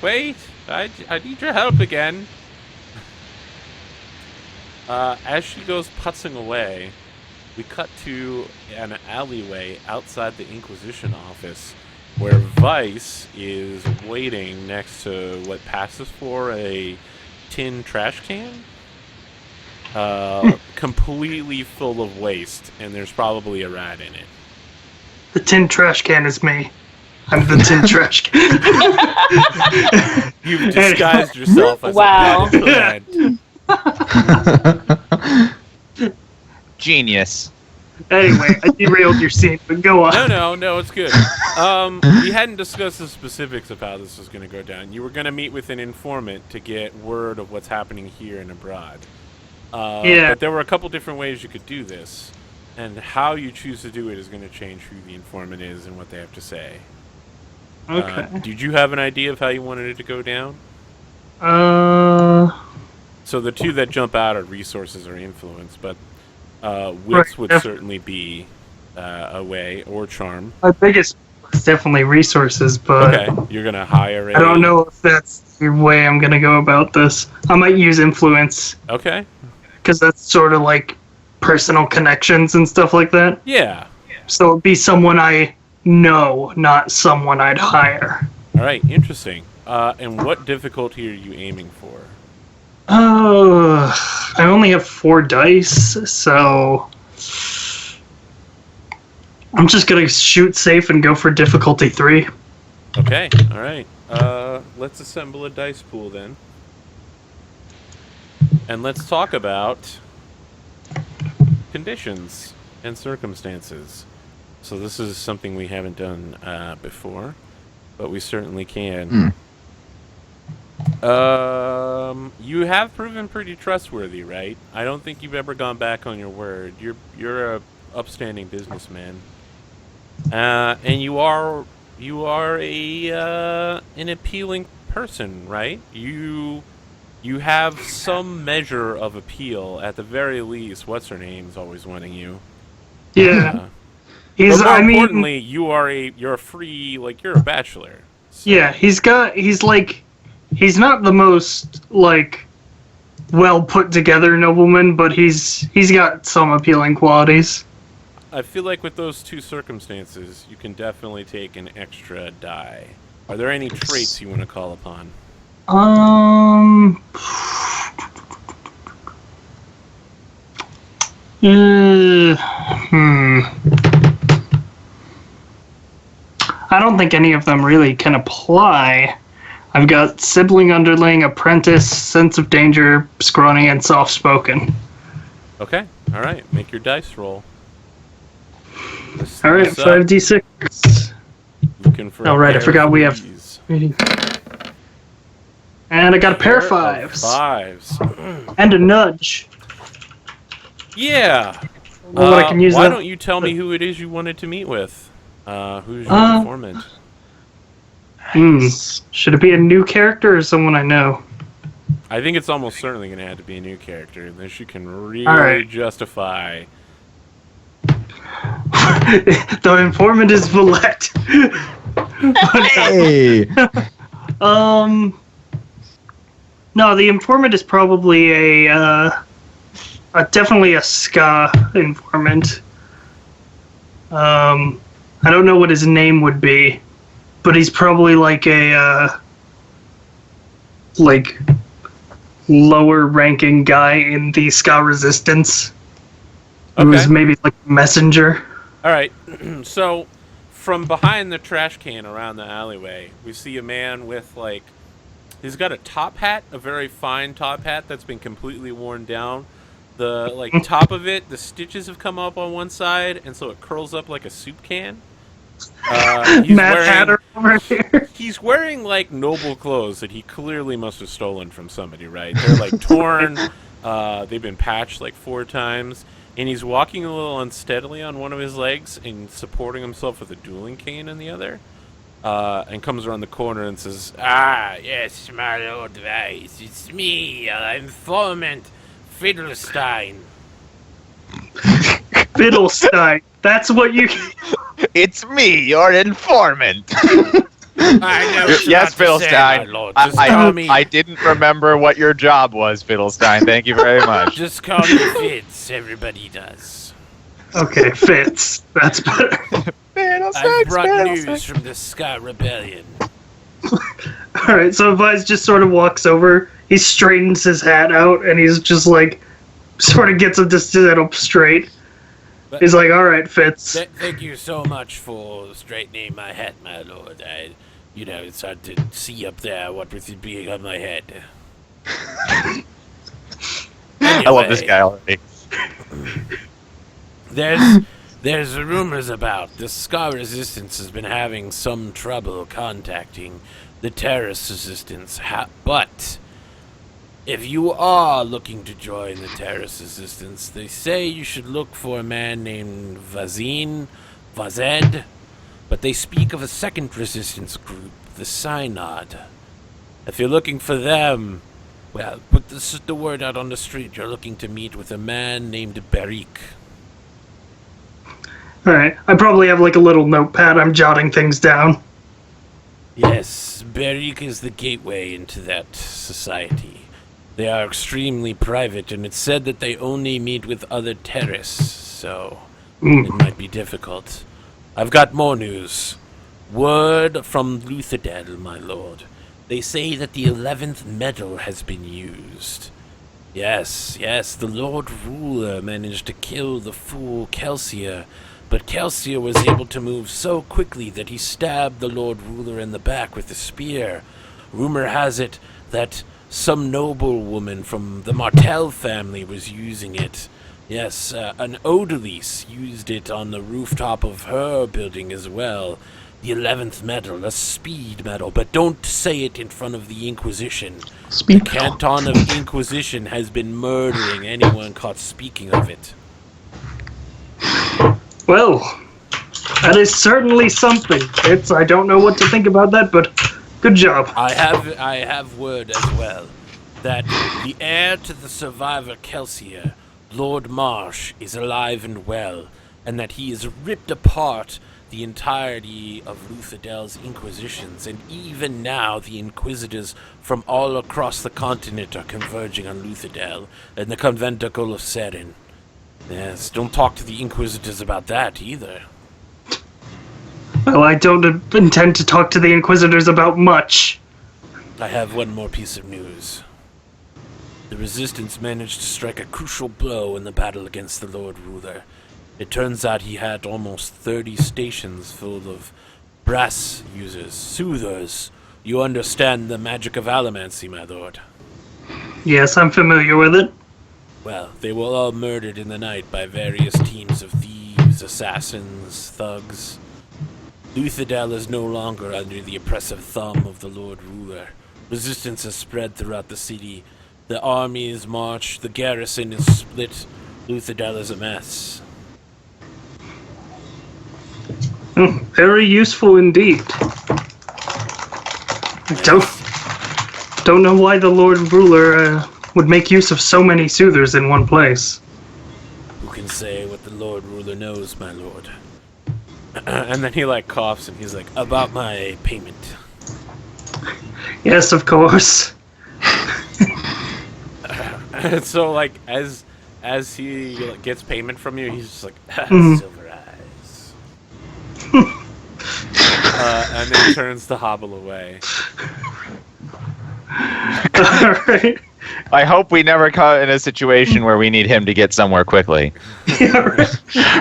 wait. I need your help again. As she goes putzing away, we cut to an alleyway outside the Inquisition office, where Vyse is waiting next to what passes for a tin trash can, completely full of waste, and there's probably a rat in it. The tin trash can is me. I'm the tin trash can. You've disguised yourself as Wow. a plant. Genius. Anyway, I derailed your scene, but go on. No, it's good. We hadn't discussed the specifics of how this was going to go down. You were going to meet with an informant to get word of what's happening here and abroad. Yeah. But there were a couple different ways you could do this, and how you choose to do it is going to change who the informant is and what they have to say. Okay. Did you have an idea of how you wanted it to go down? So the two that jump out are resources or influence, but wits would certainly be a way, or charm. My biggest is definitely resources, but Okay, you're gonna hire I don't know if that's the way I'm gonna go about this. I might use influence, Okay. because that's sort of like personal connections and stuff like that. Yeah. So it'd be someone I know, not someone I'd hire. All right. Interesting. And what difficulty are you aiming for? I only have 4 dice, so I'm just gonna shoot safe and go for difficulty 3. Okay, all right. Let's assemble a dice pool then. And let's talk about conditions and circumstances. So this is something we haven't done before, but we certainly can. You have proven pretty trustworthy, right? I don't think you've ever gone back on your word. You're a upstanding businessman, and you are an appealing person, right? You have some measure of appeal at the very least. What's her name's always wanting you. Yeah. But more importantly, you're a free, like, you're a bachelor. So. Yeah, he's not the most, like, well put together nobleman, but he's got some appealing qualities. I feel like with those two circumstances, you can definitely take an extra die. Are there any traits you want to call upon? I don't think any of them really can apply. I've got sibling, underling, apprentice, sense of danger, scrawny, and soft-spoken. Okay, alright, make your dice roll. Alright, 5d6. Looking for I forgot we have... And I got a pair of 5s. Fives. And a nudge. Yeah! Well, I can use why that. don't you tell me who it is you wanted to meet with? Who's your informant? Should it be a new character or someone I know? I think it's almost certainly going to have to be a new character, unless you can really justify. The informant is Valette. Hey! No, the informant is probably definitely a ska informant. I don't know what his name would be, but he's probably like a lower ranking guy in the ska resistance. Okay. Who's maybe like a messenger. Alright, so from behind the trash can around the alleyway, we see a man with, like, he's got a top hat, a very fine top hat that's been completely worn down. The, like, top of it, the stitches have come up on one side, and so it curls up like a soup can. Hatter over here. He's wearing, like, noble clothes that he clearly must have stolen from somebody, right? They're, like, torn. They've been patched, like, 4 times. And he's walking a little unsteadily on one of his legs and supporting himself with a dueling cane in the other. And comes around the corner and says, "Ah, yes, my Lord Vyse. It's me, informant Fiddlestein." Fiddlestein. That's what you... It's me, your informant. I know what Yes, you're about to say, my Fiddlestein. lord. Just call me. I didn't remember what your job was, Fiddlestein. Thank you very much. Just call me Fitz. Everybody does. Okay, Fitz. That's better. I've brought news from the Ska Rebellion. Alright, so Vyse just sort of walks over, he straightens his hat out, and he's just like, sort of gets him to sit up straight. But He's like, alright, Fitz. Thank you so much for straightening my hat, my lord. It's hard to see up there what with it being on my head. I love this guy already. There's rumors about the Ska Resistance has been having some trouble contacting the Terrorist Resistance, but if you are looking to join the Terrorist Resistance, they say you should look for a man named Vyse, but they speak of a second resistance group, the Synod. If you're looking for them, well, put the word out on the street. You're looking to meet with a man named Berik. Alright, I probably have like a little notepad, I'm jotting things down. Yes, Berik is the gateway into that society. They are extremely private, and it's said that they only meet with other terrorists, so it might be difficult. I've got more news. Word from Luthadel, my lord. They say that the 11th medal has been used. Yes, the Lord Ruler managed to kill the fool Kelsia but Kelsier was able to move so quickly that he stabbed the Lord Ruler in the back with a spear. Rumor has it that some noble woman from the Martell family was using it. Yes, an Odalys used it on the rooftop of her building as well. The 11th medal, a speed medal, but don't say it in front of the Inquisition. The Canton of Inquisition has been murdering anyone caught speaking of it. Well, that is certainly something. I don't know what to think about that, but good job. I have word as well that the heir to the survivor Kelsier, Lord Marsh, is alive and well, and that he has ripped apart the entirety of Luthadell's inquisitions, and even now the inquisitors from all across the continent are converging on Luthadell and the conventicle of Sauron. Yes, don't talk to the inquisitors about that either. Well, I don't intend to talk to the inquisitors about much. I have one more piece of news. The Resistance managed to strike a crucial blow in the battle against the Lord Ruler. It turns out he had almost 30 stations full of brass users, soothers. You understand the magic of allomancy, my lord. Yes, I'm familiar with it. Well, they were all murdered in the night by various teams of thieves, assassins, thugs. Luthadell is no longer under the oppressive thumb of the Lord Ruler. Resistance has spread throughout the city. The army is marched, the garrison is split. Luthadell is a mess. Very useful indeed. I don't know why the Lord Ruler would make use of so many soothers in one place. Who can say what the Lord Ruler knows, my lord? And then he coughs and he's like, about my payment. Yes, of course. So as he gets payment from you, he's just like, silver eyes. And then turns to hobble away. Alright. I hope we never caught in a situation where we need him to get somewhere quickly. Yeah, right.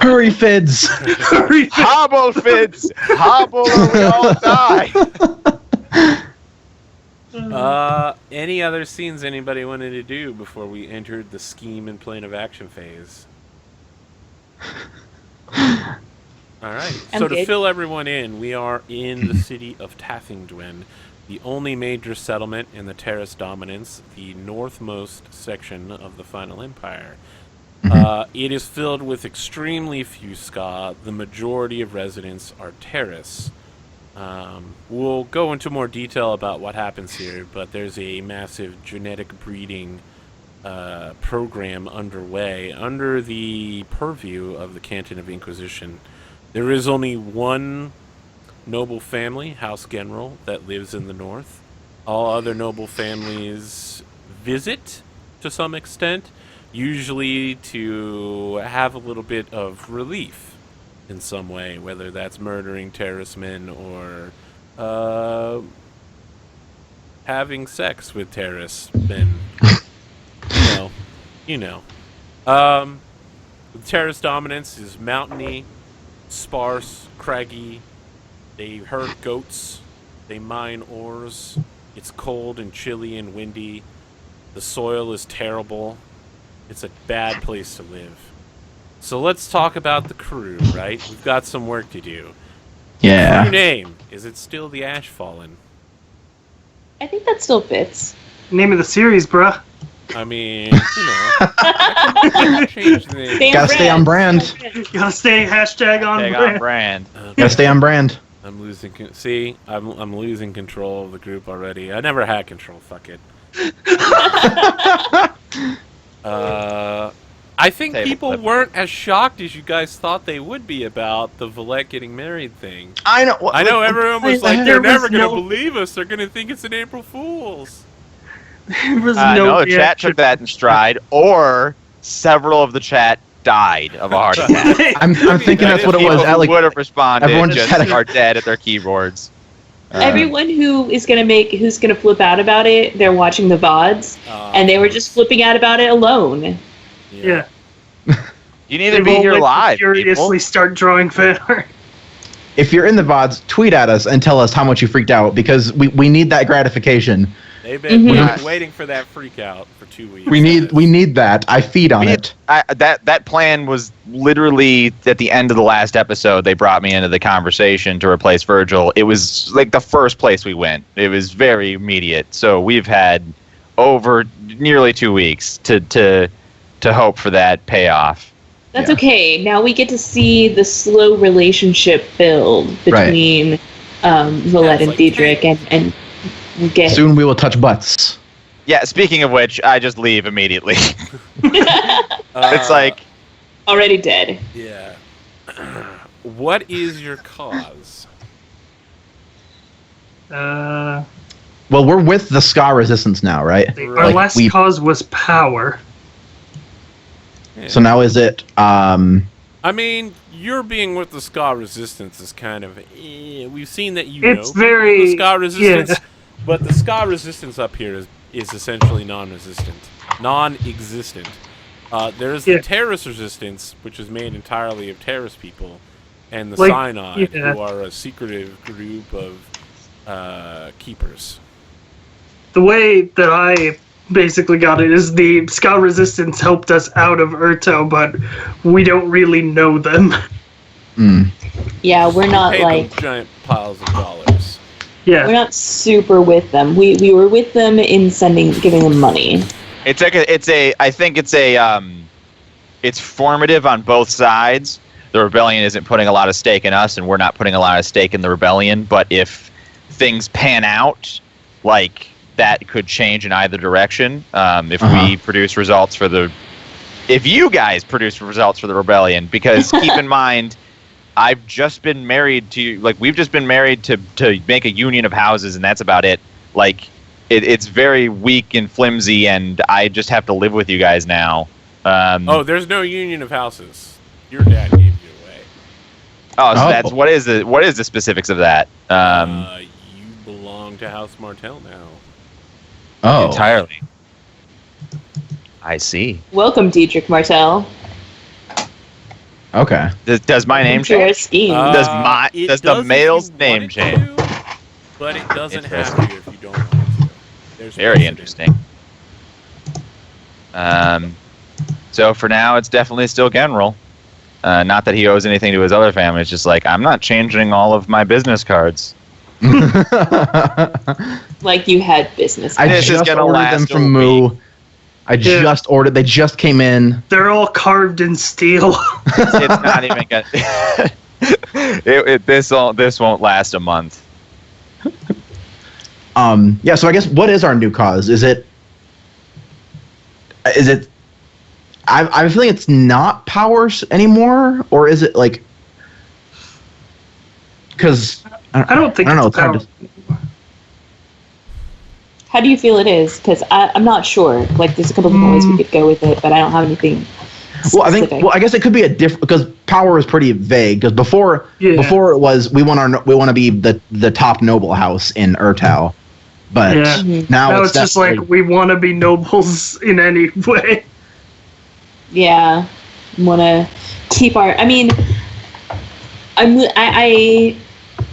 Hurry, Fids! Hurry. Hobble, Fids! Hobble or we all die! Any other scenes anybody wanted to do before we entered the scheme and plan of action phase? Alright, so to fill everyone in, we are in the city of Tathingdwyn, the only major settlement in the Terrace Dominance, the northmost section of the Final Empire. It is filled with extremely few Ska. The majority of residents are Terrace. We'll go into more detail about what happens here, but there's a massive genetic breeding program underway under the purview of the Canton of Inquisition. There is only one noble family, House General, that lives in the north. All other noble families visit to some extent, usually to have a little bit of relief in some way, whether that's murdering terrorist men or having sex with terrorist men. You know. The terrorist dominance is mountainy, sparse, craggy. They herd goats. They mine ores. It's cold and chilly and windy. The soil is terrible. It's a bad place to live. So let's talk about the crew, right? We've got some work to do. Yeah. Crew name. Is it still the Ashfallen? I think that still fits. Name of the series, bruh. I mean, I can change the name. Gotta stay on brand. Gotta stay hashtag on brand. Gotta stay on brand. I'm losing. See, I'm losing control of the group already. I never had control. Fuck it. I think people weren't as shocked as you guys thought they would be about the Valette getting married thing. I know. I know everyone was like, they're never gonna no- believe us. They're gonna think it's an April Fool's. There was No, the chat reaction. took that in stride, or several of the chat died of a heart attack. I'm thinking that's what it was. People who Alec, would have responded everyone just just had a- are dead at their keyboards. Everyone who's gonna flip out about it, they're watching the VODs, and they were just flipping out about it alone. Yeah. You need to be here live, Furiously start drawing fan art. If you're in the VODs, tweet at us and tell us how much you freaked out, because we need that gratification. They've been waiting for that freak out for 2 weeks. We need that. I feed on it. That plan was literally at the end of the last episode. They brought me into the conversation to replace Virgil. It was like the first place we went. It was very immediate. So we've had over nearly 2 weeks to hope for that payoff. That's okay. Now we get to see the slow relationship build between Valette and Diedrich, and we get... Soon we will touch butts. Yeah, speaking of which, I just leave immediately. It's like... Already dead. Yeah. What is your cause? Well, we're with the Ska Resistance now, right? Our last cause was power. Yeah. So now is it... I mean, your being with the Ska Resistance is kind of... we've seen that it's very... the Ska Resistance, but the Ska Resistance up here is essentially non-existent. There's the Terrace Resistance, which is made entirely of Terrace people, and the Synod, who are a secretive group of keepers. The way that I basically got it is the Ska Resistance helped us out of Urto, but we don't really know them. Yeah, we're not them giant piles of dollars. Yeah, we're not super with them. We were with them in giving them money. It's formative on both sides. The rebellion isn't putting a lot of stake in us, and we're not putting a lot of stake in the rebellion. But if things pan out, that could change in either direction. If we produce results if you guys produce results for the rebellion, because keep in mind, I've just been married to, we've just been married to make a union of houses, and that's about it. It's very weak and flimsy, and I just have to live with you guys now. There's no union of houses. Your dad gave you away. That's what is the specifics of that? You belong to House Martell now. Oh, entirely. I see. Welcome, Diedrich Martell. Okay. Does my name change? Does the male's name change? But it doesn't have to if you don't want it to. There's very interesting. So for now, it's definitely still General. Not that he owes anything to his other family. It's just I'm not changing all of my business cards. Like you had business cards. I just ordered them from Moo. Just ordered. They just came in. They're all carved in steel. It's not even gonna. This won't last a month. Yeah. So I guess what is our new cause? Is it? I'm feeling it's not powers anymore, or is it because I don't think. I don't know. It's hard to... How do you feel it is? Because I'm not sure. There's a couple of ways we could go with it, but I don't have anything specific. I guess it could be a different, because power is pretty vague. Because before it was we want to be the top noble house in Urtal, but now it's just we want to be nobles in any way. Yeah, want to keep our. I mean, I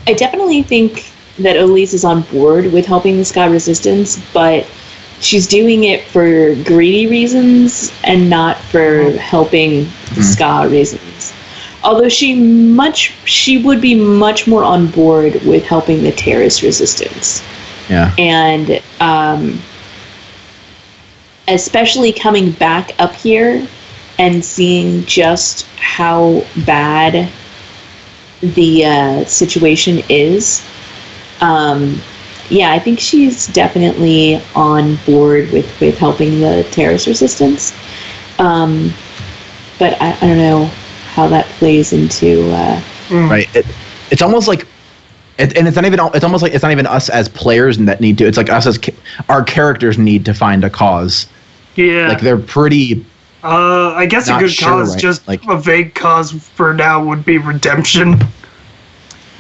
definitely think that Odalys is on board with helping the Ska Resistance, but she's doing it for greedy reasons and not for helping the Ska reasons. Although she would be much more on board with helping the Terrace Resistance. Yeah. And especially coming back up here and seeing just how bad the situation is. I think she's definitely on board with helping the Terrace Resistance. But I don't know how that plays into... Right. It's almost like... And it's not even... It's almost like it's not even us as players that need to... It's like us as... Our characters need to find a cause. Yeah. They're pretty... I guess a good cause, just a vague cause for now, would be redemption.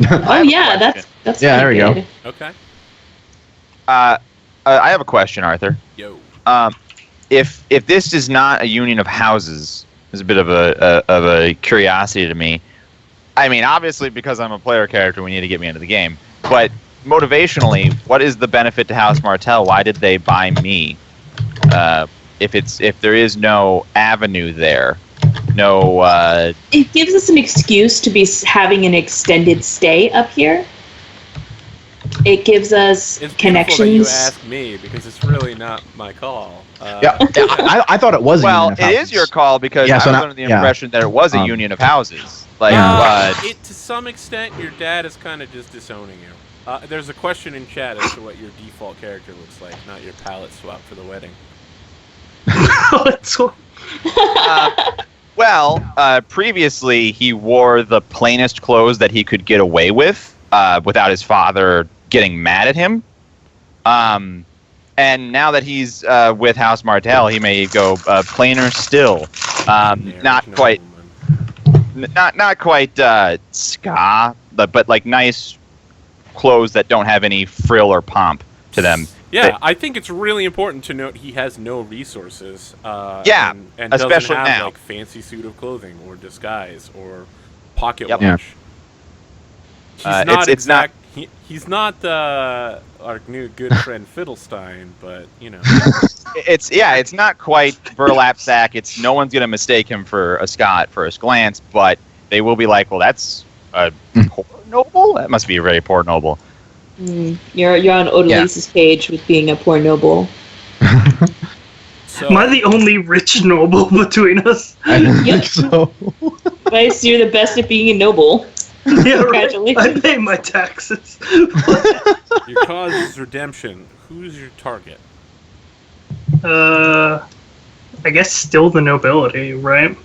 That's there we go. Okay. I have a question, Arthur. Yo. If this is not a union of houses, is a bit of a curiosity to me. I mean, obviously, because I'm a player character, we need to get me into the game. But motivationally, what is the benefit to House Martell? Why did they buy me? If there is no avenue there, no. It gives us an excuse to be having an extended stay up here. It gives us It's connections. That you ask me because it's really not my call. I thought it was. Well, a union of it is houses. your call because I was under the impression that it was a union of houses. Like, to some extent, your dad is kind of just disowning you. There's a question in chat as to what your default character looks like, not your palette swap for the wedding. Previously he wore the plainest clothes that he could get away with without his father getting mad at him. And now that he's with House Martell, he may go plainer still. Not quite ska, but like nice clothes that don't have any frill or pomp to them. Yeah, I think it's really important to note he has no resources. And especially doesn't have now. like fancy suit of clothing or disguise or pocket Yep. watch. It's not. He's not our new good friend Fiddlestein, but you know. It's not quite burlap sack. It's no one's gonna mistake him for a Scot at first glance, but they will be like, well, that's a poor noble. That must be a very poor noble. You're on Odalys' page with being a poor noble. So, Am I the only rich noble between us? I think so. Vyse, you're the best at being a noble. Yeah, right. Congratulations. I pay my taxes. your cause is redemption. Who's your target? I guess still the nobility, right?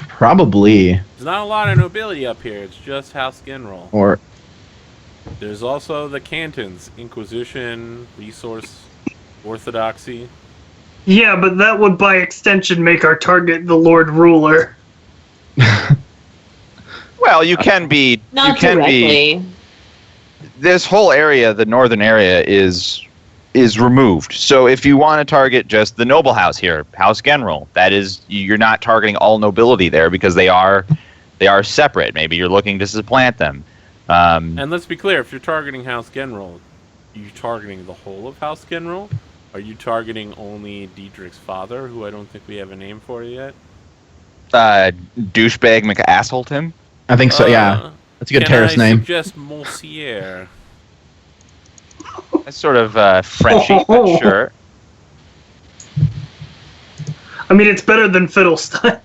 Probably. There's not a lot of nobility up here. It's just House General. Or There's also the cantons, Inquisition, Resource, Orthodoxy. Yeah, but that would by extension make our target the Lord Ruler. Well, you can be. Not you can directly. be. This whole area, the northern area, is removed. So if you want to target just the noble house here, House General, that is, you're not targeting all nobility there because they are separate. Maybe you're looking to supplant them. And let's be clear, if you're targeting House General, are you targeting the whole of House General? Are you targeting only Diedrich's father, who I don't think we have a name for yet? Douchebag McAssholton? I think so. Yeah, that's a good terrorist Can I name. suggest Monsieur? That's sort of Frenchy, but sure. I mean, it's better than Fiddlestein.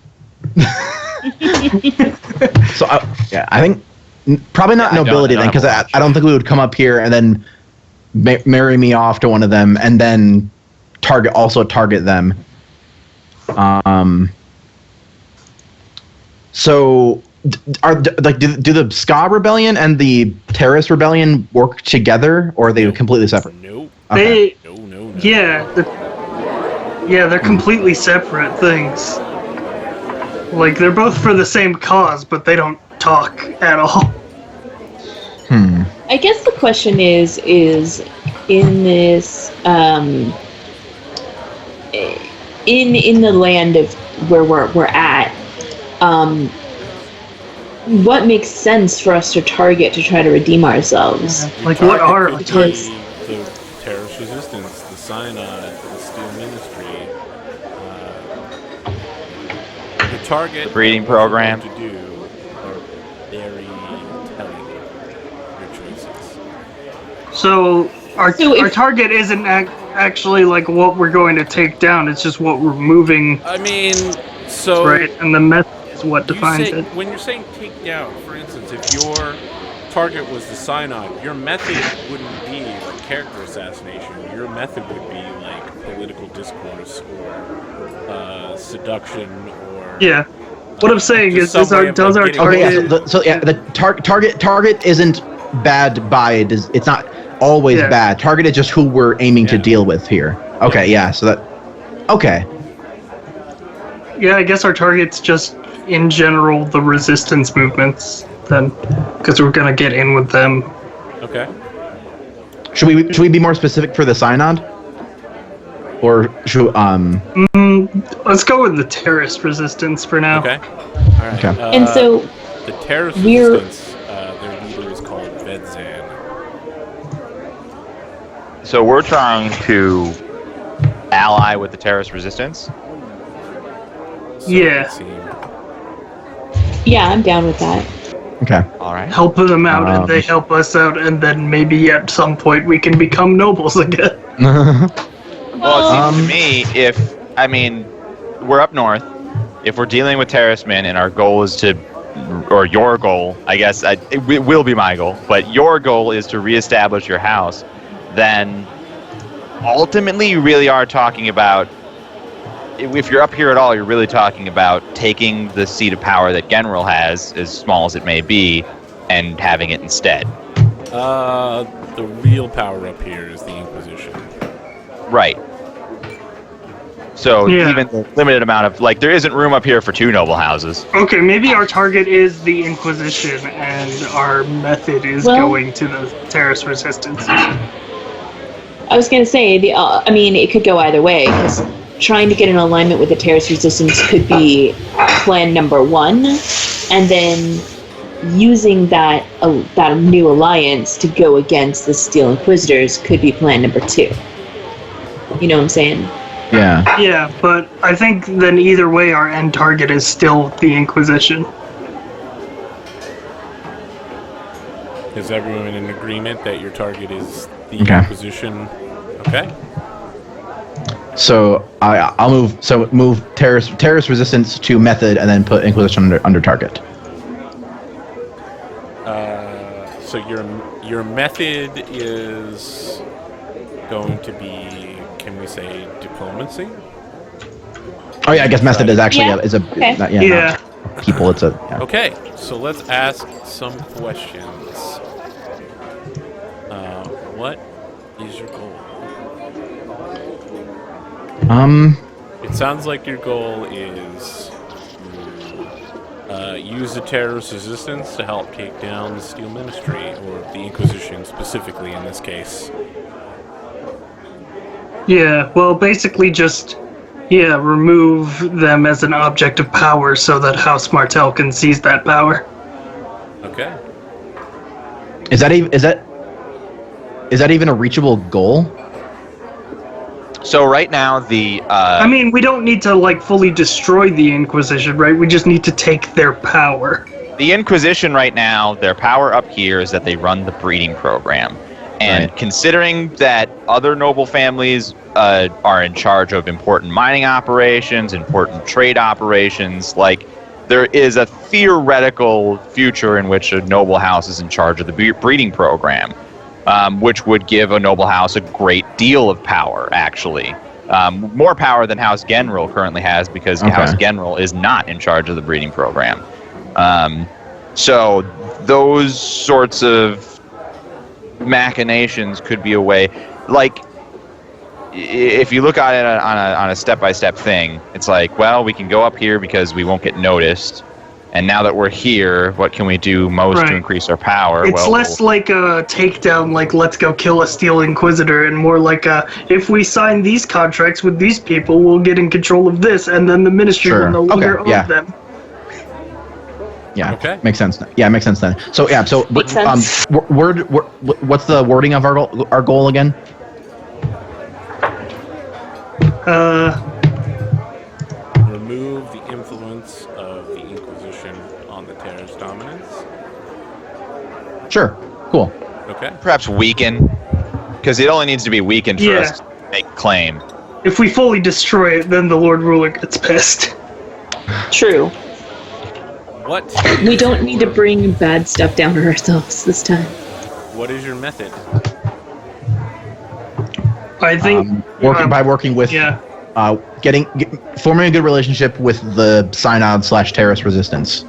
So I think probably not nobility then, because I don't think we would come up here and then marry me off to one of them and then target them. So do the Ska Rebellion and the Terrorist Rebellion work together, or are they completely separate? Nope. Okay. No. Yeah, they're completely separate things. Like, they're both for the same cause, but they don't talk at all. I guess the question is in this in the land of where we're at, what makes sense for us to target to try to redeem ourselves? Like, what are Target could Because- be the terrorist resistance, the Synod, the Steel Ministry. The target, The breeding and what you're program. going to do are very telling your choices. So our So if- target isn't actually like what we're going to take down. It's just what we're moving, I mean, so right? And the method is what defines it. when you're saying take down, for instance, if your target was the Synod, your method wouldn't be like character assassination. Your method would be like political discourse or seduction or Yeah. What I'm saying just is, some way of, does like, our getting- Okay, yeah. target? The target isn't bad by. It's not always Yeah. bad. Target is just who we're aiming to Yeah. deal with here. Okay, yeah. So that. Okay. Yeah, I guess our target's just in general the resistance movements. Then, because we're gonna get in with them. Okay. Should we be more specific for the Synod? or should Let's go with the terrorist resistance for now. Okay. All right. Okay. And so the terrorist we're- resistance, their leader is called Vedzan. So we're trying to ally with the terrorist resistance. So Yeah. it seemed. yeah, I'm down with that. okay. All right. Help them out, and they help us out, and then maybe at some point we can become nobles again. Well, it seems to me we're up north. If we're dealing with terrorist men, and our goal is to, or your goal, I guess it will be my goal, but your goal is to reestablish your house, then ultimately you really are talking about, if you're up here at all, you're really talking about taking the seat of power that Genril has, as small as it may be, and having it instead. The real power up here is the Inquisition. Right. So Yeah. even the limited amount of, there isn't room up here for 2 noble houses. Okay, maybe our target is the Inquisition, and our method is Well- going to the terrorist resistance. I was gonna say it could go either way because trying to get an alignment with the terrorist resistance could be plan number 1, and then using that new alliance to go against the Steel Inquisitors could be plan number 2. You know what I'm saying? Yeah. Yeah, but I think then either way, our end target is still the Inquisition. Is everyone in agreement that your target is the Okay. Inquisition? Okay. So I'll move terrorist resistance to method, and then put Inquisition under target. So your method is going to be, can we say, diplomacy? Oh yeah, I guess method is actually Yeah. is a Okay. not, Yeah. not people. It's a Okay, so let's ask some questions. What is your goal? It sounds like your goal is to use the terrorist resistance to help take down the Steel Ministry, or the Inquisition specifically in this case. Yeah, well, basically just, remove them as an object of power so that House Martell can seize that power. Okay. Is that even a reachable goal? So right now, the I mean, we don't need to, fully destroy the Inquisition, right? We just need to take their power. the Inquisition right now, their power up here is that they run the breeding program. And Right. considering that other noble families are in charge of important mining operations, important trade operations, there is a theoretical future in which a noble house is in charge of the breeding program, which would give a noble house a great deal of power, actually. More power than House Genril currently has, because House Genril is not in charge of the breeding program. So those sorts of machinations could be a way. If you look at it on a step-by-step thing, it's well, we can go up here because we won't get noticed. And now that we're here, what can we do most Right. to increase our power? It's less like a takedown, let's go kill a Steel Inquisitor, and more like if we sign these contracts with these people, we'll get in control of this, and then the Ministry Sure. will no longer Okay, yeah. own them. Yeah. Okay. Makes sense. Yeah, makes sense then. So yeah. So Makes sense. what's the wording of our goal again? Remove the influence of the Inquisition on the terrorist dominance. Sure. Cool. Okay. perhaps weaken, because it only needs to be weakened for us to make claim. If we fully destroy it, then the Lord Ruler gets pissed. True. What? We don't need to bring bad stuff down on ourselves this time. What is your method? I think By working with yeah. Forming a good relationship with the Synod/terrorist resistance.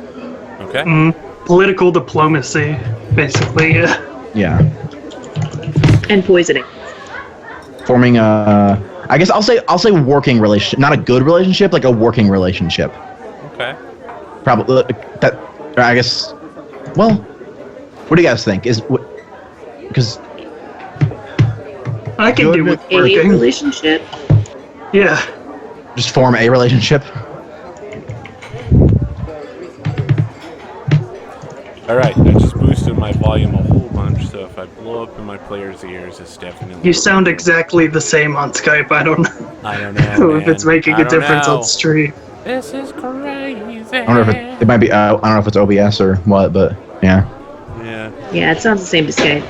Okay. Political diplomacy, basically. Yeah. Yeah. And poisoning. Forming a, I guess I'll say working relationship, not a good relationship, like a working relationship. Okay. Probably that. I guess. Well, what do you guys think? Because I can Good do with with A working. relationship. Yeah. Just form a relationship. All right, I just boosted my volume a whole bunch, so if I blow up in my players' ears, it's definitely. You sound exactly the same on Skype. I don't know. I don't know. If it's making a difference on stream. This is crazy. I wonder if it might be. I don't know if it's OBS or what, but yeah. Yeah. Yeah, it sounds the same to Skype.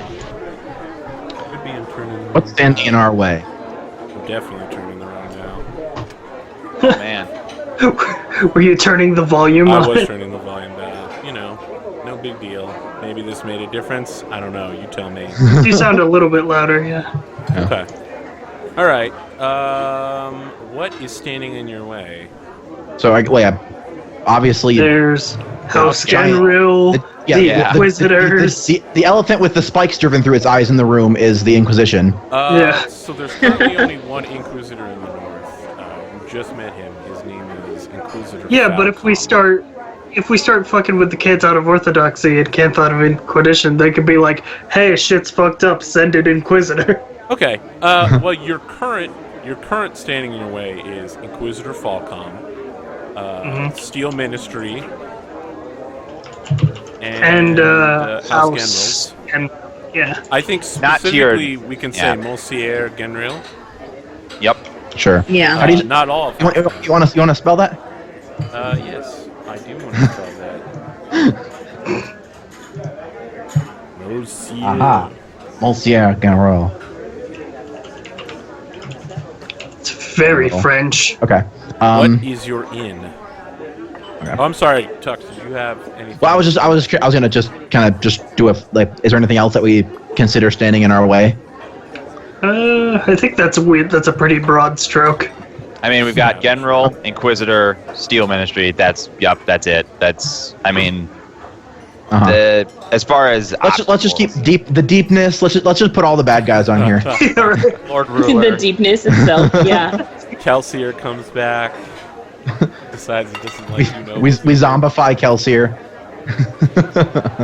Could be I'm turning. What's standing in our way? I'm definitely turning the wrong dial. Oh, man. Were you turning the volume I on? was turning the volume down. You know, no big deal. Maybe this made a difference. I don't know. You tell me. You sound a little bit louder, yeah. Okay. All right. What is standing in your way? So obviously There's House giant- General, the Inquisitors. The elephant with the spikes driven through its eyes in the room is the Inquisition. Yeah. So there's currently only one Inquisitor in the north. We just met him. His name is Inquisitor. Yeah, but if we start fucking with the kids out of Orthodoxy and can't thought of Inquisition, they could be like, hey, shit's fucked up, send an Inquisitor. Okay. Well, your current standing in your way is Inquisitor Falcom, Steel Ministry, and House Generals. And yeah. I think Not specifically tiered. we can Yeah. say Monsieur Genril. Yep. Sure. Yeah. How do you- Not all of You them. want to spell that? Yes, I do want to spell that. Monsieur. Aha. Monsieur General. It's very Oh. French. Okay. What is your in? Okay. Oh, I'm sorry, Tux. Did you have anything? Well, I was gonna just kind of just do a like. Is there anything else that we consider standing in our way? I think that's weird. That's a pretty broad stroke. I mean, we've got General, Inquisitor, Steel Ministry. That's it. That's, I mean, as far as let's just keep the deepness. Let's just put all the bad guys on here. Yeah, right. Lord Ruler. The deepness itself, yeah. Kelsier comes back. Decides it doesn't like you know. We zombify Kelsier.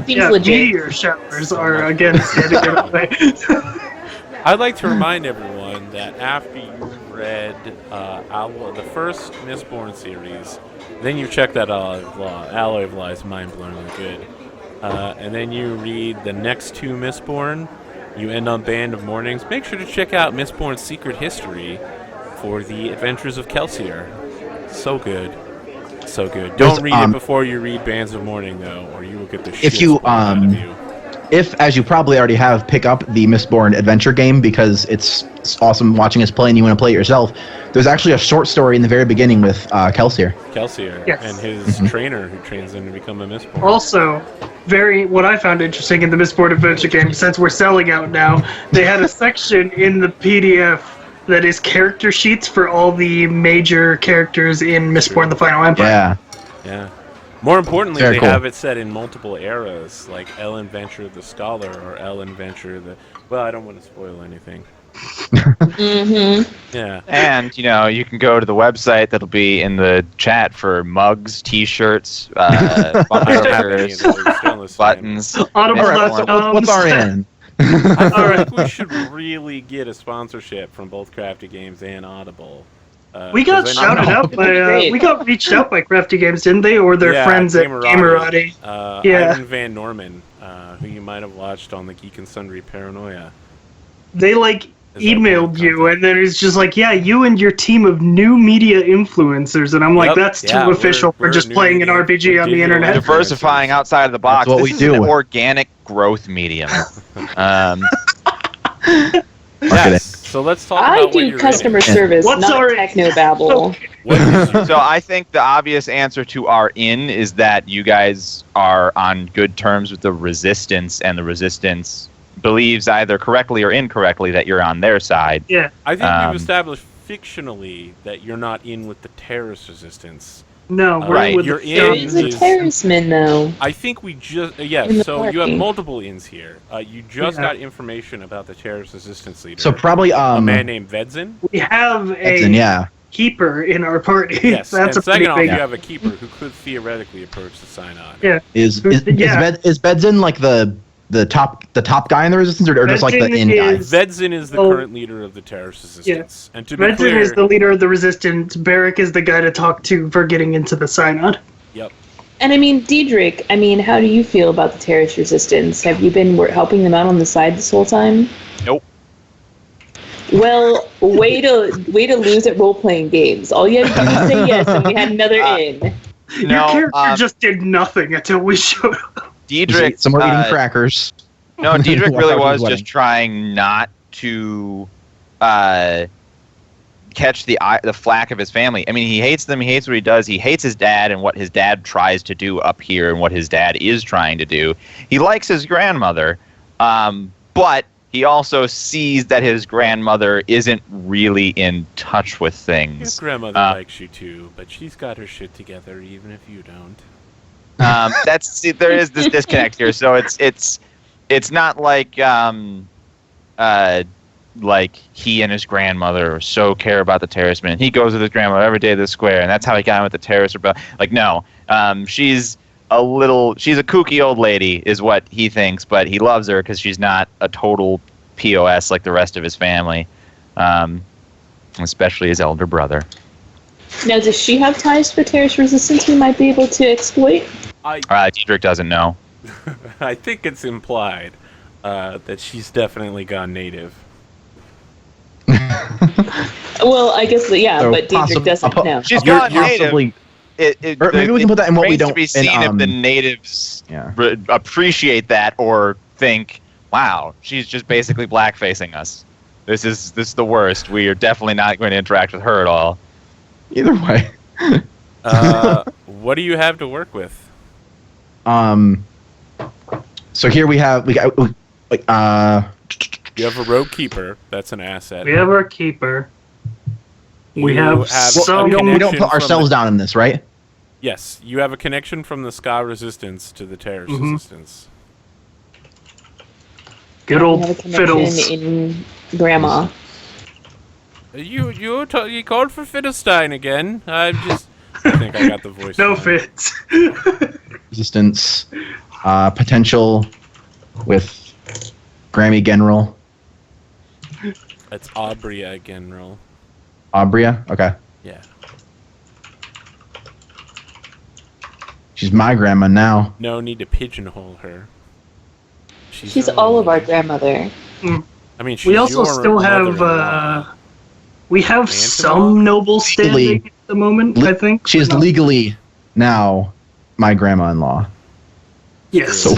Seems Yeah, legit. meteor showers are again standing in the way. I'd like to remind everyone that after you've read the first Mistborn series, then you check that Alloy of Lies, mind-blowingly good, and then you read the next two Mistborn, you end on Band of Mornings. Make sure to check out Mistborn's Secret History for the adventures of Kelsier. So good. So good. Don't read it before you read Bands of Morning, though, or you will get the shit spoiled out of you. If, as you probably already have, pick up the Mistborn adventure game because it's awesome watching us play and you want to play it yourself. There's actually a short story in the very beginning with Kelsier. Kelsier Yes. and his trainer who trains him to become a Mistborn. Also, what I found interesting in the Mistborn adventure game, since we're selling out now, they had a section in the PDF that is character sheets for all the major characters in Mistborn: The Final Empire. Yeah. Yeah. More importantly, Very they cool. have it set in multiple eras, like Ellen Venture the Scholar or Ellen Venture the... Well, I don't want to spoil anything. Mm-hmm. Yeah. And, you can go to the website that'll be in the chat for mugs, t-shirts, bumper stickers, buttons. Audible. All right, what's our in? I think we should really get a sponsorship from both Crafty Games and Audible. We got 'cause I shouted know- out by we got reached out by Crafty Games, didn't they? Or their Yeah, friends at Gamerati. Gamerati. Yeah. Ivan Van Norman, who you might have watched on the Geek and Sundry Paranoia. They emailed you, and then it's just like, yeah, you and your team of new media influencers, and I'm like, Yep. that's Yeah, too official we're for just new playing an media. RPG on the Digital internet. influence. Diversifying outside of the box. That's what This we is do. an organic growth medium. Yes. So let's talk I about what do you're customer reading. service, What's not our- technobabble. What is your- So I think the obvious answer to our in is that you guys are on good terms with the Resistance, and the Resistance believes either correctly or incorrectly that you're on their side. Yeah. I think Um, we've established fictionally that you're not in with the terrorist resistance. No, we're Right. with You're the in- He's a is- terrorisman, though. I think we just In yeah. the So you have party. multiple ins here. You just Yeah. got information about the terrorist resistance leader. So probably a man named Vedzin. We have a Edson, yeah. keeper in our party. Yes, That's a and pretty second off, big. you have a keeper who could theoretically approach the Synod. Yeah. Is Yeah. Bedzin like the the top guy in the resistance, or just like the Vedzen in guy? Vedzin is the current leader of the Terrorist Resistance. And to be Vedzen clear, is the leader of the resistance. Barrick is the guy to talk to for getting into the synod. Yep. And I mean, Diedrich, how do you feel about the terrorist resistance? Have you been helping them out on the side this whole time? Nope. Well, way to lose at role-playing games. All you had to do was say yes, and we had another in. Your character just did nothing until we showed up. Diedrich. Some more eating crackers. No, Diedrich really was wedding. just trying not to catch the flack of his family. I mean, he hates them. He hates what he does. He hates his dad and what his dad tries to do up here and what his dad is trying to do. He likes his grandmother, but he also sees that his grandmother isn't really in touch with things. Your grandmother likes you too, but she's got her shit together, even if you don't. There is this disconnect here. So it's not like he and his grandmother so care about the terrorist man. He goes with his grandmother every day to the square, and that's how he got in with the terrorist rebellion. Like, no, she's a kooky old lady, is what he thinks, but he loves her because she's not a total POS like the rest of his family, especially his elder brother. Now, does she have ties to the terrorist resistance we might be able to exploit? Diedrich doesn't know. I think it's implied that she's definitely gone native. Well, I guess, yeah, So but Diedrich doesn't know. She's gone native. Or maybe we can put that in what we don't. To be seen if the natives Yeah. appreciate that or think, "Wow, she's just basically blackfacing us. This is the worst. We are definitely not going to interact with her at all." Either way. What do you have to work with? So here we have You have a rogue keeper. That's an asset. We have our keeper. We You have have some. a we don't connection put ourselves down in this, right? Yes, you have a connection from the Ska Resistance to the Terrorist Resistance. Good We old have a connection fiddles. in Grandma. You called for Fiddlestein again. I think I got the voice. No wrong. fits. Resistance, potential with Grammy General. It's Aubria General. Aubria? Okay. Yeah. She's my grandma now. No need to pigeonhole her. She's all of our grandmother. I mean, she's We also your still have. mother-in-law. We have Aunt-in-law? some noble standing at the moment. I think She is No. legally now my grandma-in-law. Yes. So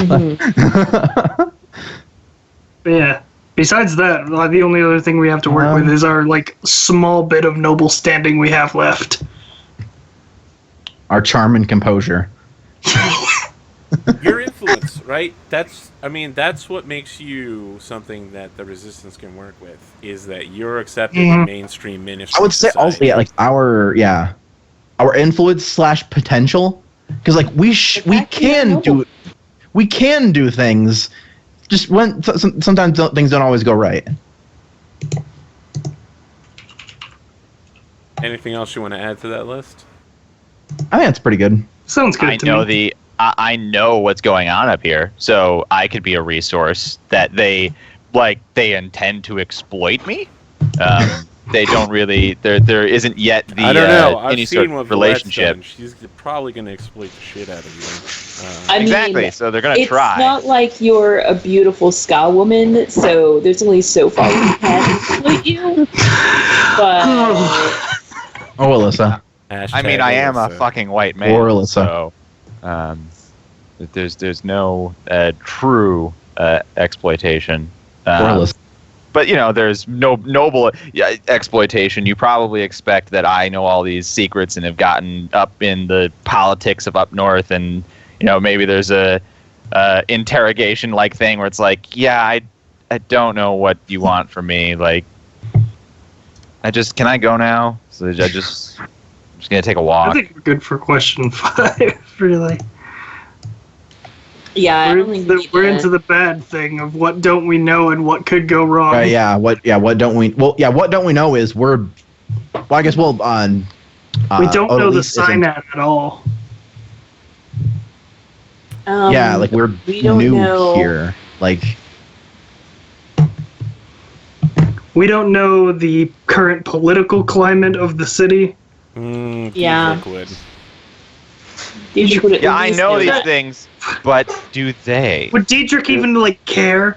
Yeah. Besides that, the only other thing we have to work with is our small bit of noble standing we have left. our charm and composure. Your influence, right? That's what makes you something that the Resistance can work with. Is that you're accepted in mainstream ministry? I would say also, society. yeah, like our influence / potential, because we can do things, just when sometimes things don't always go right. Anything else you want to add to that list? I think that's pretty good. Sounds good to me. I know what's going on up here, so I could be a resource that they intend to exploit me. They don't really. There isn't yet the I don't know. I've any seen sort what of relationship. Valette's done. She's probably going to exploit the shit out of you. Exactly. So they're going to try. It's not like you're a beautiful ska woman, so there's only so far we can exploit you. But Oh, Alyssa. I mean, I am a fucking white man, Or Alyssa. so there's no true exploitation. Or Alyssa. But there's no noble exploitation. You probably expect that I know all these secrets and have gotten up in the politics of up north, and maybe there's a interrogation like thing where it's like, yeah, I don't know what you want from me. Like, can I go now? So I'm just gonna take a walk. I think we're good for question 5. Really. yeah, I don't think We're into the bad thing of what don't we know and what could go wrong. Right, yeah. What don't we? Well, yeah. What don't we know is we don't know the Odalys sign at all. Yeah, like we're we don't new know here. Like, We don't know the current political climate of the city. Yeah. Diedrich would. Diedrich would at Yeah, I least know these that. things, but do they? Would Diedrich even care?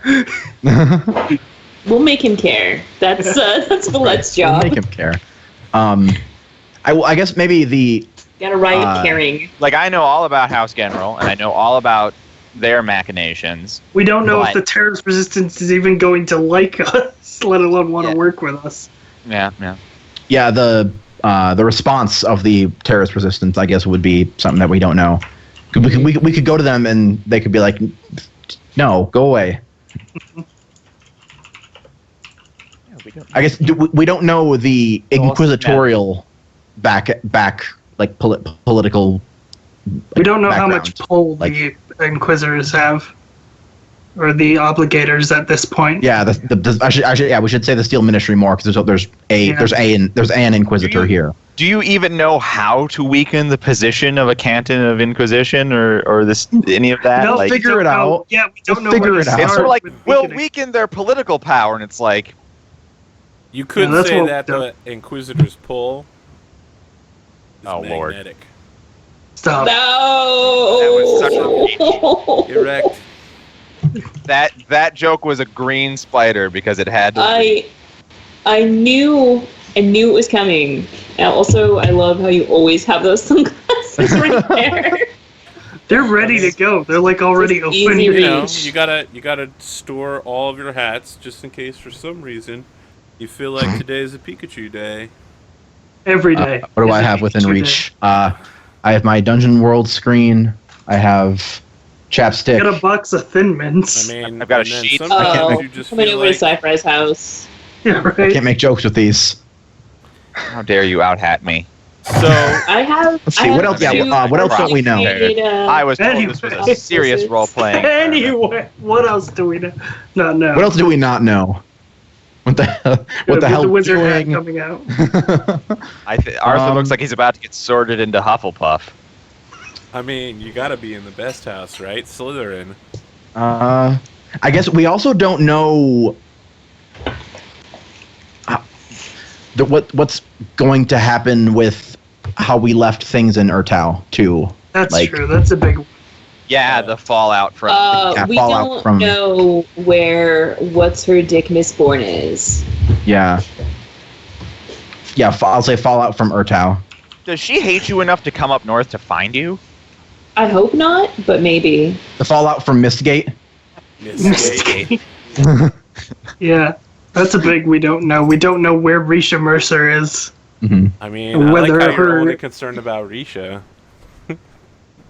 We'll make him care. That's Valette's we'll job. make him care. I guess maybe the Got a right of caring. Like, I know all about House General, and I know all about their machinations. We don't know if But- the terrorist resistance is even going to like us, let alone want to work with us. Yeah. the response of the terrorist resistance, I guess, would be something that we don't know. We could go to them and they could be like, no, go away. I guess we don't know the inquisitorial back like political. We don't know how much background. pull Like- the Inquisitors have, or the obligators at this point. Yeah, we should say the Steel Ministry more because there's an Inquisitor here. Do you even know how to weaken the position of a canton of Inquisition or this any of that? No, like, figure we it don't know. out. Yeah, we don't know Figure where it to out. it's start sort of like, with we'll weakening. weaken their political power, and it's like, You could that's say what- that the Inquisitor's pull is Oh, Lord. magnetic. Stop. No. You're wrecked. that joke was a green spider because it had to. I knew it was coming. And also, I love how you always have those sunglasses right there. They're ready to go. They're like already Just open. easy You know, reach. you gotta store all of your hats just in case for some reason you feel like today is a Pikachu day. Every day. What do I Is a have within Pikachu reach? I have my Dungeon World screen. I have day. chapstick. Get a box of Thin Mints. I mean, I've got a and then sheet. sometimes you just Coming feel over like to SciFri's house. Yeah, I right. can't make jokes with these. How dare you out hat me? so. I have. Let's see, I what have else- yeah, two what else don't we know? created, I was told this was Anyway. a serious role playing. Anyway, what else do we not know? What else do we not know? What the hell? What the With hell? the wizard hat doing? coming out. Arthur looks like he's about to get sorted into Hufflepuff. I mean, you gotta be in the best house, right? Slytherin. I guess we also don't know what's going to happen with how we left things in Urtau too. That's Like- true. That's a big one. Yeah, the fallout from. Yeah, we fallout don't from- know where what's her dick Mistborn is. Yeah. Yeah, I'll say fallout from Urtau. Does she hate you enough to come up north to find you? I hope not, but maybe. The fallout from Mistgate. Mistgate. Yeah, that's a big we don't know. We don't know where Risha Mercer is. Hmm. I mean, I like Whether how you're her- only concerned about Risha.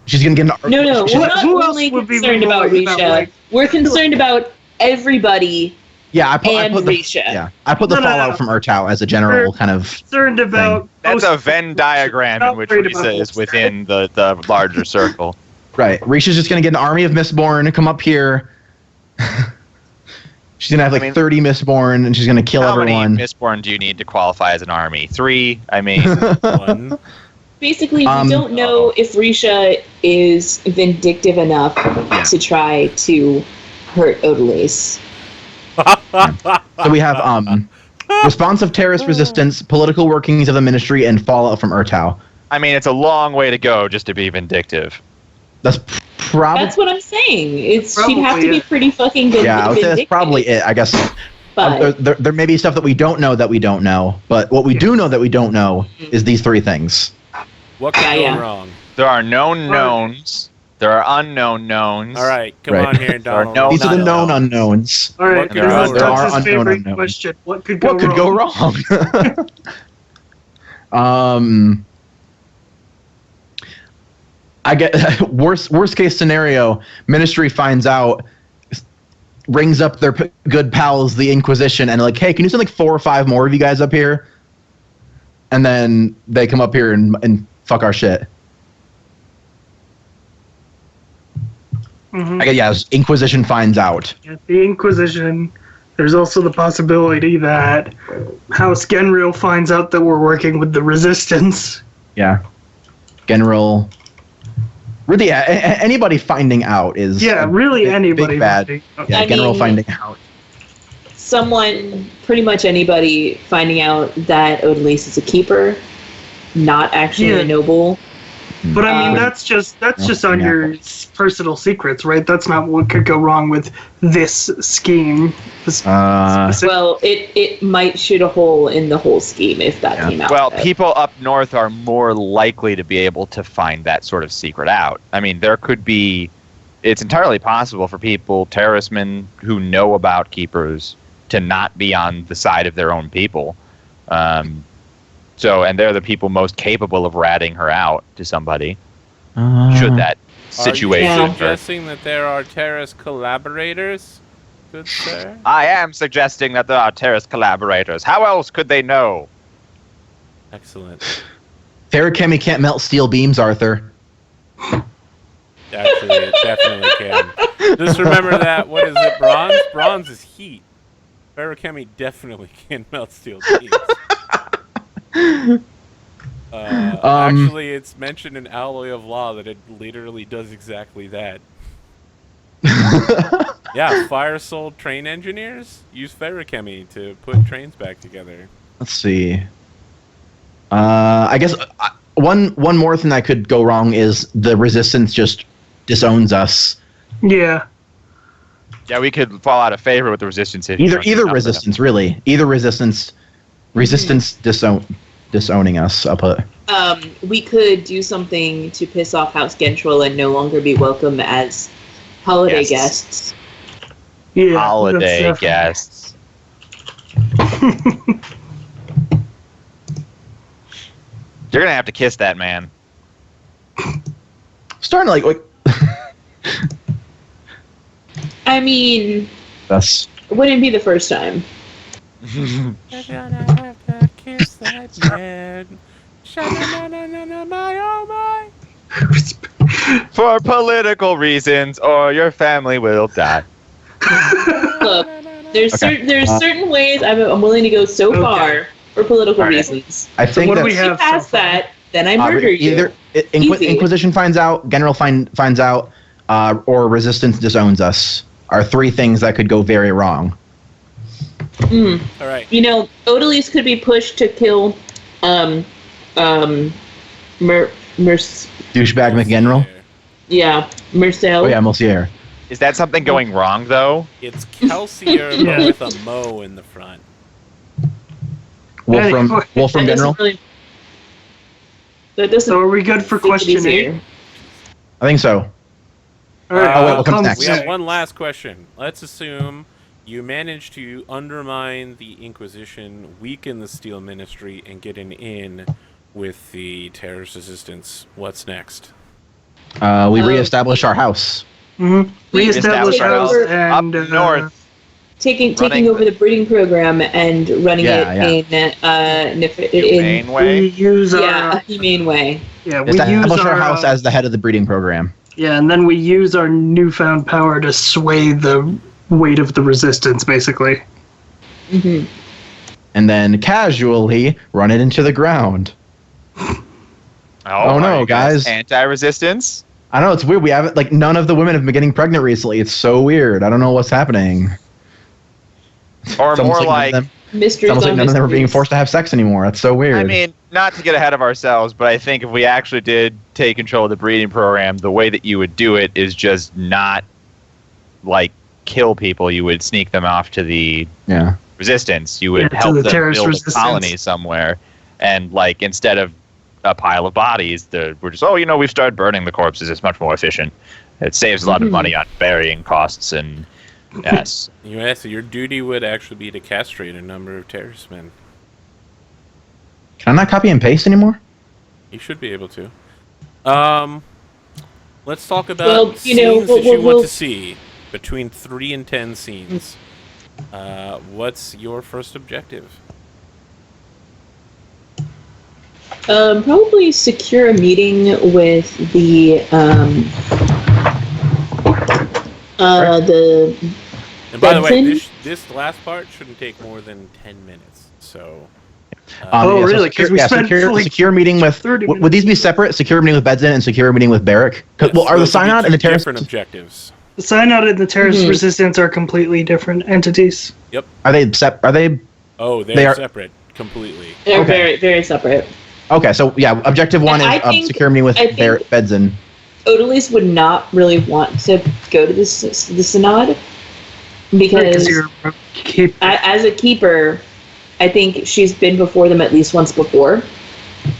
She's gonna get an. No, she's- we're not who else only would be concerned about worried about, Risha. like- We're concerned about everybody Yeah, I put and the Risha. yeah, I put the No, no, fallout no. from Urtau as a general kind of. Concerned about. That's a most- Venn diagram in Not which worried about Risa is most. within the larger circle. Right, Risha's just gonna get an army of Mistborn, come up here. She's gonna have like 30 Mistborn, and she's gonna kill How everyone. many Mistborn do you need to qualify as an army? 3? I mean, One. Basically, Um, we don't know if Risha is vindictive enough to try to hurt Odalys. So we have response of terrorist resistance, political workings of the ministry, and fallout from Urtau. I mean, it's a long way to go just to be vindictive. That's probably That's what I'm saying. She'd have to Probably, be yeah. pretty fucking yeah. I would say vindictive. that's probably it. I guess But there may be stuff that we don't know that we don't know, but what we do know that we don't know is these three things. What could go Yeah. wrong? There are known knowns. There are unknown knowns. All right, come Right. on here, Donald. no- These are the not known known. unknowns. All right, What could this go is wrong? There are Tux's unknown favorite unknowns. question. What could go What could go wrong? I get worst case scenario. Ministry finds out, rings up their good pals, the Inquisition, and like, hey, can you send like 4 or 5 more of you guys up here? And then they come up here and fuck our shit. Mhm. I guess, yeah, Inquisition finds out. At the Inquisition. There's also the possibility that House Genreal finds out that we're working with the Resistance. Yeah. General. Really, anybody finding out is really anybody. Big bad. Yeah, general finding out. Someone, pretty much anybody, finding out that Odalys is a keeper, not actually a noble. But I mean, that's just on your personal secrets, right? That's not what could go wrong with this scheme. Well, it might shoot a hole in the whole scheme if that came out. Well, people up north are more likely to be able to find that sort of secret out. I mean, there could be. It's entirely possible for people, terroristmen who know about keepers, to not be on the side of their own people. And they're the people most capable of ratting her out to somebody. Should that situation Are you suggesting that there are terrorist collaborators, good sir? I am suggesting that there are terrorist collaborators. How else could they know? Excellent. Ferrochemy can't melt steel beams, Arthur. Actually, it definitely can. Just remember that. What is it? Bronze? Bronze is heat. Ferrochemy definitely can melt steel beams. Actually, it's mentioned in Alloy of Law that it literally does exactly that. Yeah, Fire Soul train engineers use ferrochemy to put trains back together. Let's see. I guess one more thing that could go wrong is the Resistance just disowns us. Yeah. Yeah, we could fall out of favor with the Resistance. Either Resistance, really. Either Resistance disowning us, I'll put. We could do something to piss off House Gentril and no longer be welcome as holiday guests. Yeah, holiday guests. You're gonna have to kiss that man. Starting to like. I mean, That's. Wouldn't be the first time. You're gonna have to kiss that man. My. For political reasons, or your family will die. Look, there's certain ways I'm willing to go so far for political reasons. I think what do that's, we have past that, then I murder you. Either Inquisition finds out, General finds out, or Resistance disowns us. Are three things that could go very wrong. All right. You know, Odalys could be pushed to kill Douchebag McGeneral? Yeah, Marcel. Oh yeah, Monsieur. Is that something going wrong, though? It's Kelsier, but with a Mo in the front. Wolf from General? So are we good for question 8? I think so. All right, oh, wait, what comes next? We have one last question. Let's assume you manage to undermine the Inquisition, weaken the Steel Ministry, and get an in with the terrorist resistance. What's next? We reestablish our house. Mm-hmm. Reestablish our house and up north. Taking over the breeding program and running in humane way. We use a humane way. Yeah, we establish our house as the head of the breeding program. Yeah, and then we use our newfound power to sway the weight of the resistance, basically. Mm-hmm. And then casually run it into the ground. Oh no, guys! Anti-resistance. I know, it's weird. We haven't none of the women have been getting pregnant recently. It's so weird. I don't know what's happening. Or more like mysteries. It's almost like none of them are being forced to have sex anymore. That's so weird. I mean, not to get ahead of ourselves, but I think if we actually did take control of the breeding program, the way that you would do it is just not kill people. You would sneak them off to the resistance. You would help them build a colony somewhere, and instead of a pile of bodies, we're just we've started burning the corpses. It's much more efficient. It saves a lot of money on burying costs and. Yes. So your duty would actually be to castrate a number of terrorist men. Can I not copy and paste anymore? You should be able to. Let's talk about scenes that you want to see. Between 3 and 10 scenes. What's your first objective? Probably secure a meeting with the And by the way, this last part shouldn't take more than 10 minutes. So Really? Because we spent secure meeting with. 30 Would these be separate? Secure meeting with Bedzin and secure meeting with Barrick? Well, are the Synod and the Terrace different objectives? The Synod and the Terrace Resistance are completely different entities. Yep. Are they? Oh, they are separate completely. They're very, very separate. Okay, so yeah, objective one is secure meeting with Bedzin. Odalys would not really want to go to the Synod because you're a keeper. As a keeper, I think she's been before them at least once before,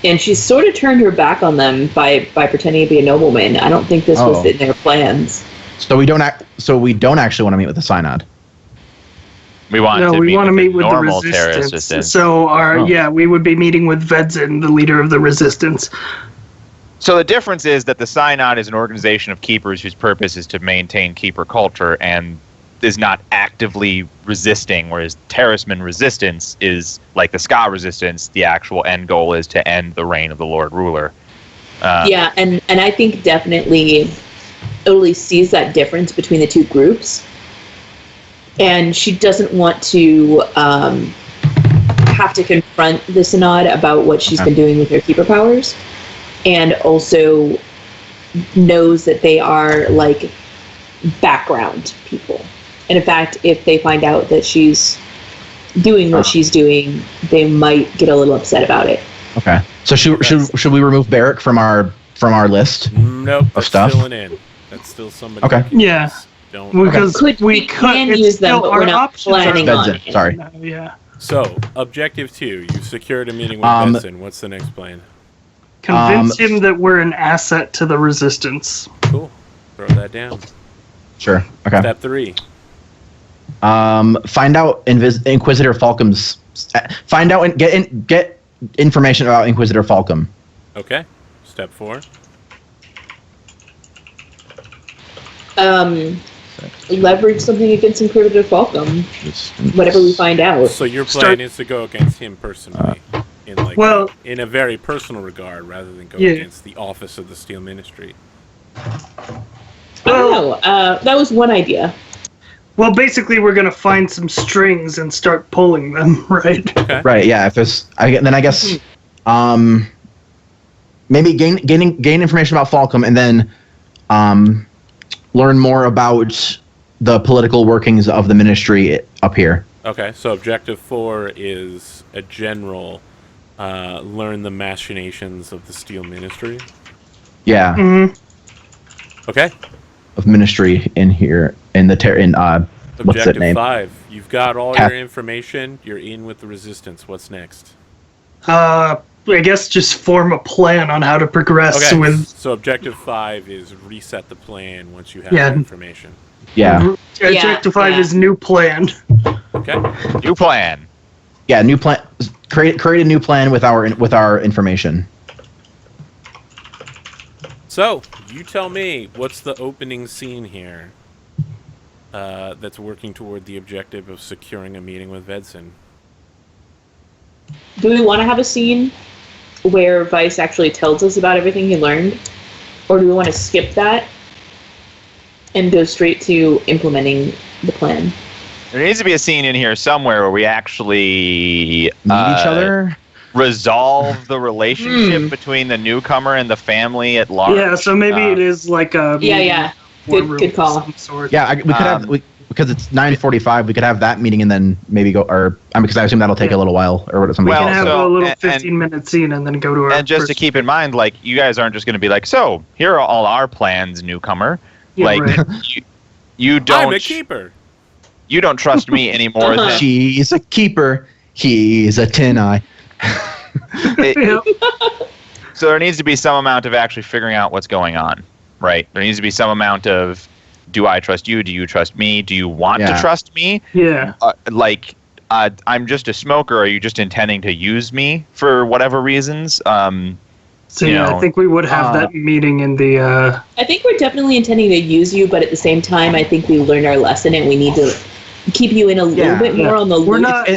and she's sort of turned her back on them by pretending to be a nobleman. I don't think this was in their plans. So we don't actually want to meet with the Synod. We want to meet with the Resistance. So we would be meeting with Vedzin, the leader of the Resistance. So the difference is that the Synod is an organization of keepers whose purpose is to maintain keeper culture and is not actively resisting, whereas Terraceman Resistance is like the Ska Resistance. The actual end goal is to end the reign of the Lord Ruler. And I think definitely Odalys sees that difference between the two groups, and she doesn't want to have to confront the Synod about what she's been doing with her keeper powers, and also knows that they are like background people. And in fact, if they find out that she's doing what she's doing, they might get a little upset about it. Okay. So should we remove Barrick from our list? Nope. Of stuff? Still an in. That's still somebody. Okay. Yeah. Because we can use them, but we're not planning on it. Sorry. No, yeah. So, objective 2, you've secured a meeting with Benson. What's the next plan? Convince him that we're an asset to the Resistance. Cool. Throw that down. Sure. Okay. Step 3. Find out Inquisitor Falcom's. Find out and get information about Inquisitor Falcom. Okay. Step 4. Leverage something against Inquisitor Falcom. Whatever we find out. So your plan is to go against him personally, in a very personal regard, rather than go against the office of the Steel Ministry. I don't know. That was one idea. Well, basically, we're gonna find some strings and start pulling them, right? Okay. Right. Yeah. If there's, then I guess, maybe gain information about Falcom, and then, learn more about the political workings of the ministry up here. Okay. So objective 4 is a general, learn the machinations of the Steel Ministry. Yeah. Mm-hmm. Okay. Of ministry in here what's that Objective name? 5. You've got all your information. You're in with the Resistance. What's next? I guess just form a plan on how to progress with. So objective 5 is reset the plan once you have the information. Yeah. Mm-hmm. Objective 5 is new plan. Okay. New plan. Yeah, new plan. Create a new plan with our information. So, you tell me, what's the opening scene here that's working toward the objective of securing a meeting with Vedson? Do we want to have a scene where Vyse actually tells us about everything he learned? Or do we want to skip that and go straight to implementing the plan? There needs to be a scene in here somewhere where we actually meet each other, resolve the relationship between the newcomer and the family at large. Yeah, so maybe it is like a good call. Some sort. Yeah, we could have because it's 9:45. We could have that meeting and then maybe go, because I assume that'll take a little while or something. We can have a little 15-minute scene and then go to our. And just to keep in mind, like, you guys aren't just going to be like, so here are all our plans, newcomer. Yeah, like, right. you don't. I'm a keeper. You don't trust me anymore. Than she's a keeper. He's a tin eye. So there needs to be some amount of actually figuring out what's going on, right? There needs to be some amount of, do I trust you? Do you trust me? Do you want to trust me? Yeah. I'm just a smoker. Are you just intending to use me for whatever reasons? I think we would have that meeting in the. I think we're definitely intending to use you, but at the same time, I think we learned our lesson and we need to keep you in a little bit more on the loop. We're not.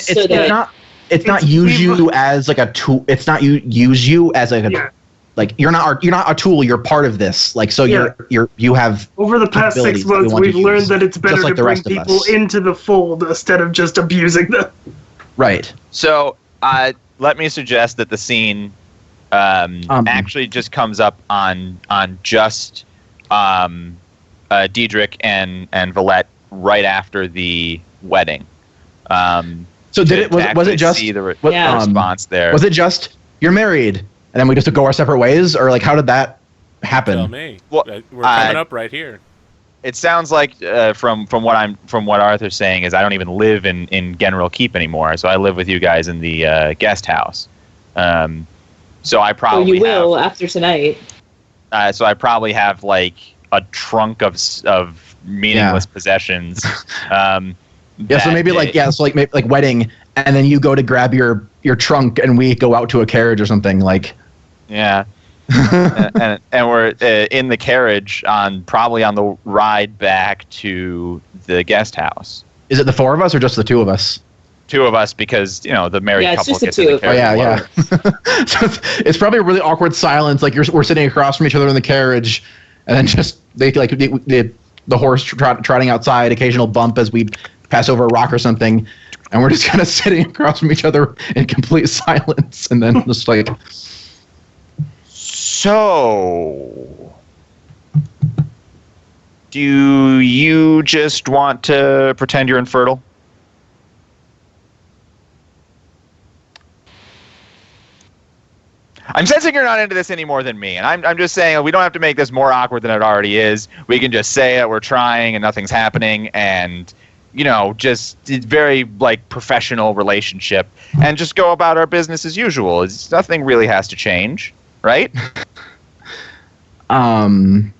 It's not use you as like a tool. It's not use you as like a like you're not a tool. You're part of this. Like so, you have. Over the past 6 months, we've learned that it's better to bring people into the fold instead of just abusing them. Right. So Let me suggest that the scene actually just comes up on just Diedrich and Valette right after the wedding. So was it just see the response there? Was it just you're married and then we just go our separate ways, or like how did that happen? Tell me. Well, We're coming up right here. It sounds like from what Arthur's saying is I don't even live in General Keep anymore, so I live with you guys in the guest house. So I probably you will after tonight. So I probably have like a trunk of meaningless possessions. So maybe maybe like wedding, and then you go to grab your trunk, and we go out to a carriage or something like. Yeah. and we're in the carriage probably on the ride back to the guest house. Is it the four of us or just the two of us? Two of us, because the married couple just the gets two in the of carriage. Oh, yeah. So it's probably a really awkward silence. Like we're sitting across from each other in the carriage, and then just the horse trotting outside, occasional bump as we pass over a rock or something, and we're just kind of sitting across from each other in complete silence, and then just like. So, do you just want to pretend you're infertile? I'm sensing you're not into this any more than me, and I'm just saying we don't have to make this more awkward than it already is. We can just say it, we're trying, and nothing's happening, and just it's very professional relationship, and just go about our business as usual. Nothing really has to change. Right? I don't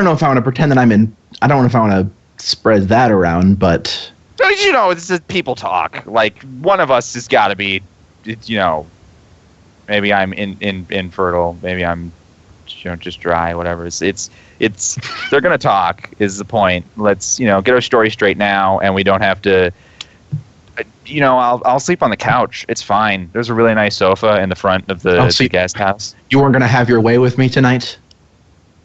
know if I want to pretend that I'm in. I don't know if I want to spread that around, but it's just people talk. Like one of us has got to be, maybe I'm infertile, maybe I'm, just dry, whatever. It's they're gonna talk is the point. Let's get our story straight now, and we don't have to. I'll sleep on the couch. It's fine. There's a really nice sofa in the front of the guest house. You weren't going to have your way with me tonight?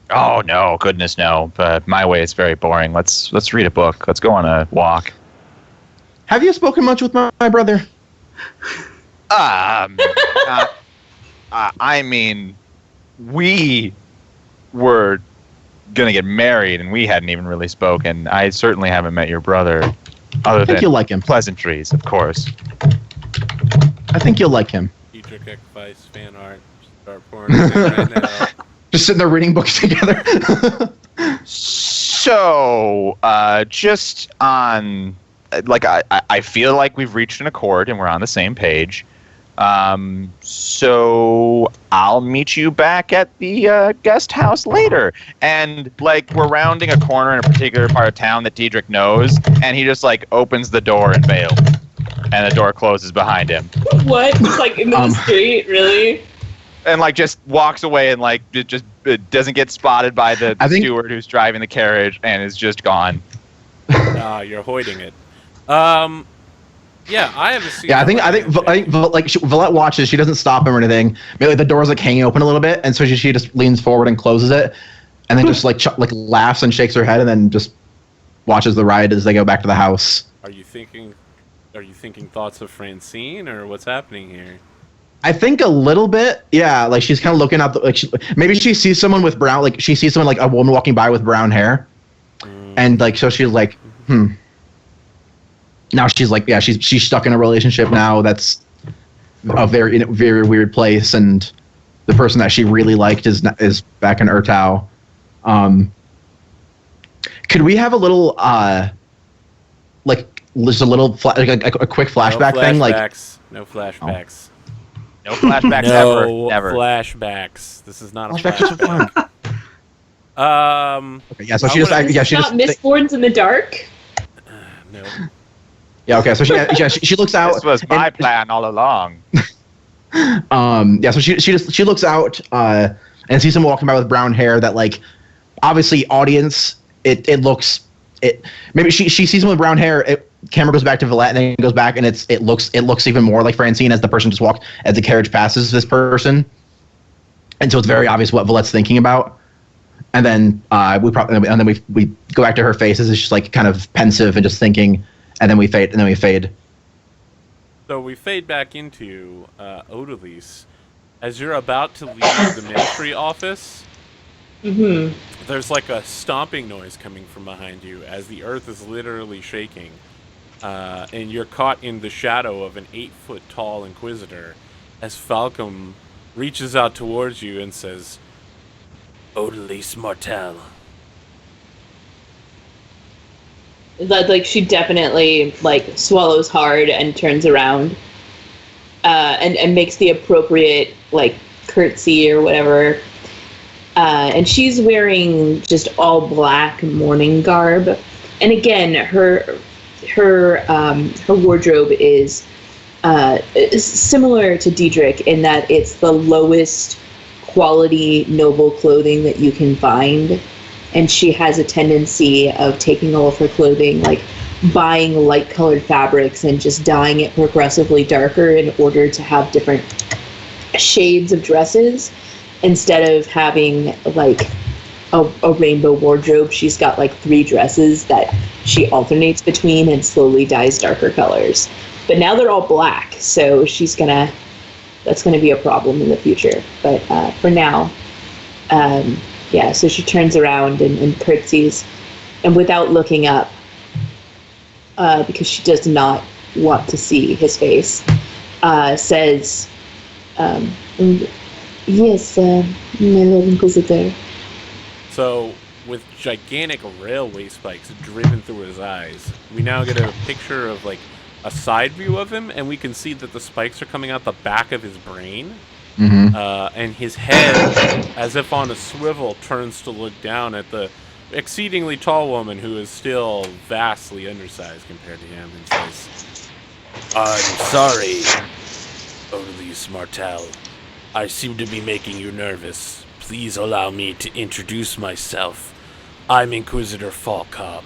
Oh, no. Goodness, no. But my way is very boring. Let's read a book. Let's go on a walk. Have you spoken much with my brother? I mean, we were going to get married, and we hadn't even really spoken. I certainly haven't met your brother. I think you'll like him. Pleasantries, of course. I think you'll like him. Diedrich Vyse fan art. Start pouring it in right now. Just sitting there reading books together. So, just on, I feel like we've reached an accord and we're on the same page. So I'll meet you back at the guest house later. And we're rounding a corner in a particular part of town that Diedrich knows, and he just opens the door and bails. And the door closes behind him. What? Just into the street, really? And just walks away and it doesn't get spotted by the steward who's driving the carriage and is just gone. You're hoiding it. Yeah, I have a scene. Yeah, I think Valette watches. She doesn't stop him or anything. Maybe the door's hanging open a little bit, and so she just leans forward and closes it, and then just laughs and shakes her head, and then just watches the ride as they go back to the house. Are you thinking thoughts of Francine, or what's happening here? I think a little bit. Yeah, she's kind of looking out. Maybe she sees someone with brown. She sees someone a woman walking by with brown hair, and so she's Now she's she's stuck in a relationship now that's a very very weird place, and the person that she really liked is back in Urtau. Could we have a little just a little a quick flashback thing? No flashbacks. No flashbacks ever. Flashbacks. This is not a flashback. Okay, yeah. So she just not Mistborns in the dark. No. Yeah. Okay. So she looks out. This was my plan all along. Yeah. So she looks out and sees someone walking by with brown hair. That obviously audience. Maybe she sees someone with brown hair. Camera goes back to Valette and then goes back and it looks even more like Francine as the person just walked as the carriage passes this person, and so it's very obvious what Valette's thinking about. And then we go back to her face as it's just kind of pensive and just thinking. And then we fade. So we fade back into Odalys. As you're about to leave the ministry office, there's like a stomping noise coming from behind you as the earth is literally shaking. And you're caught in the shadow of an 8-foot tall Inquisitor as Falcom reaches out towards you and says, Odalys Martel. Like she definitely like swallows hard and turns around, and makes the appropriate like curtsy or whatever. And she's wearing just all black mourning garb, and again her wardrobe is similar to Diedrich in that it's the lowest quality noble clothing that you can find. And she has a tendency of taking all of her clothing, like buying light-colored fabrics and just dyeing it progressively darker in order to have different shades of dresses. Instead of having, like, a rainbow wardrobe, she's got, like, 3 dresses that she alternates between and slowly dyes darker colors. But now they're all black, so that's gonna be a problem in the future. But for now, yeah, so she turns around and curtsies, and without looking up, because she does not want to see his face, says, yes, my Lord Inquisitor. So, with gigantic railway spikes driven through his eyes, we now get a picture of, like, a side view of him, and we can see that the spikes are coming out the back of his brain. And his head, as if on a swivel, turns to look down at the exceedingly tall woman who is still vastly undersized compared to him and says, I'm sorry, Odalys Martel. I seem to be making you nervous. Please allow me to introduce myself. I'm Inquisitor Falcom.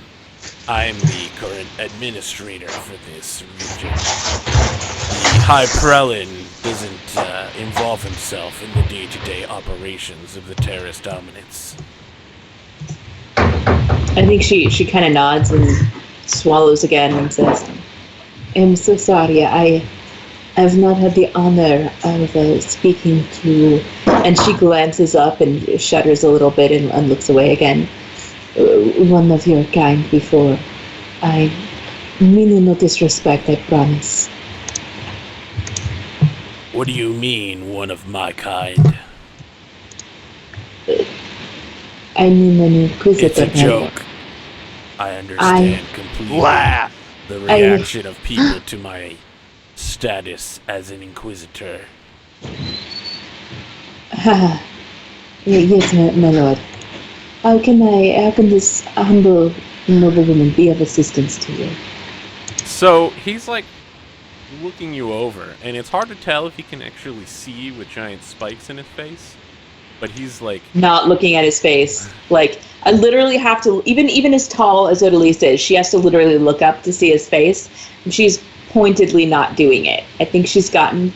I'm the current administrator for this region. The High Prelin doesn't involve himself in the day-to-day operations of the Terrace Dominance. I think she kind of nods and swallows again and says, I'm so sorry, I've not had the honor of speaking to... And she glances up and shudders a little bit and looks away again. One of your kind before. I mean no disrespect, I promise. What do you mean, one of my kind? I mean an Inquisitor. It's a joke. I understand completely the reaction of people to my status as an Inquisitor. Yes, my lord. How can this humble noblewoman be of assistance to you? So he's like looking you over, and it's hard to tell if he can actually see with giant spikes in his face. But he's like not looking at his face. Like I literally have to, even as tall as Odalys is, she has to literally look up to see his face, and she's pointedly not doing it. I think she's gotten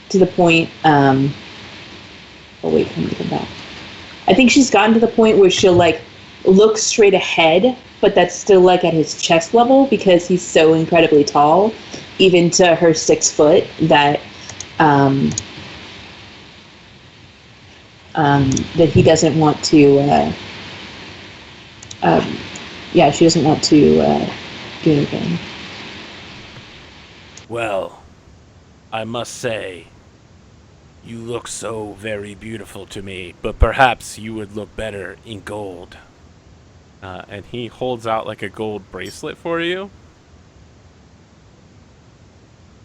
to the point. Oh wait, let me come back. I think she's gotten to the point where she'll like look straight ahead, but that's still like at his chest level because he's so incredibly tall, even to her 6 foot, that that he doesn't want to. She doesn't want to do anything. Well, I must say, you look so very beautiful to me, but perhaps you would look better in gold. And he holds out like a gold bracelet for you.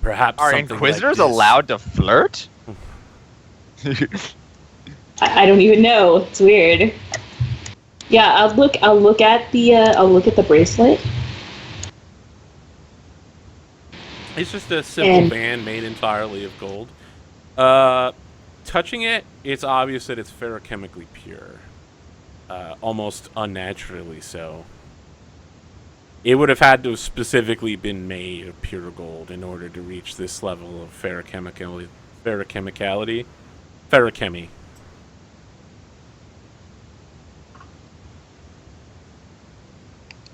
Perhaps Are something Inquisitors like this. allowed to flirt? I don't even know. It's weird. Yeah, I'll look at the bracelet. It's just a simple band made entirely of gold. Touching it, it's obvious that it's ferrochemically pure. Almost unnaturally so. It would have had to have specifically been made of pure gold in order to reach this level of ferrochemicality. Ferrochemy.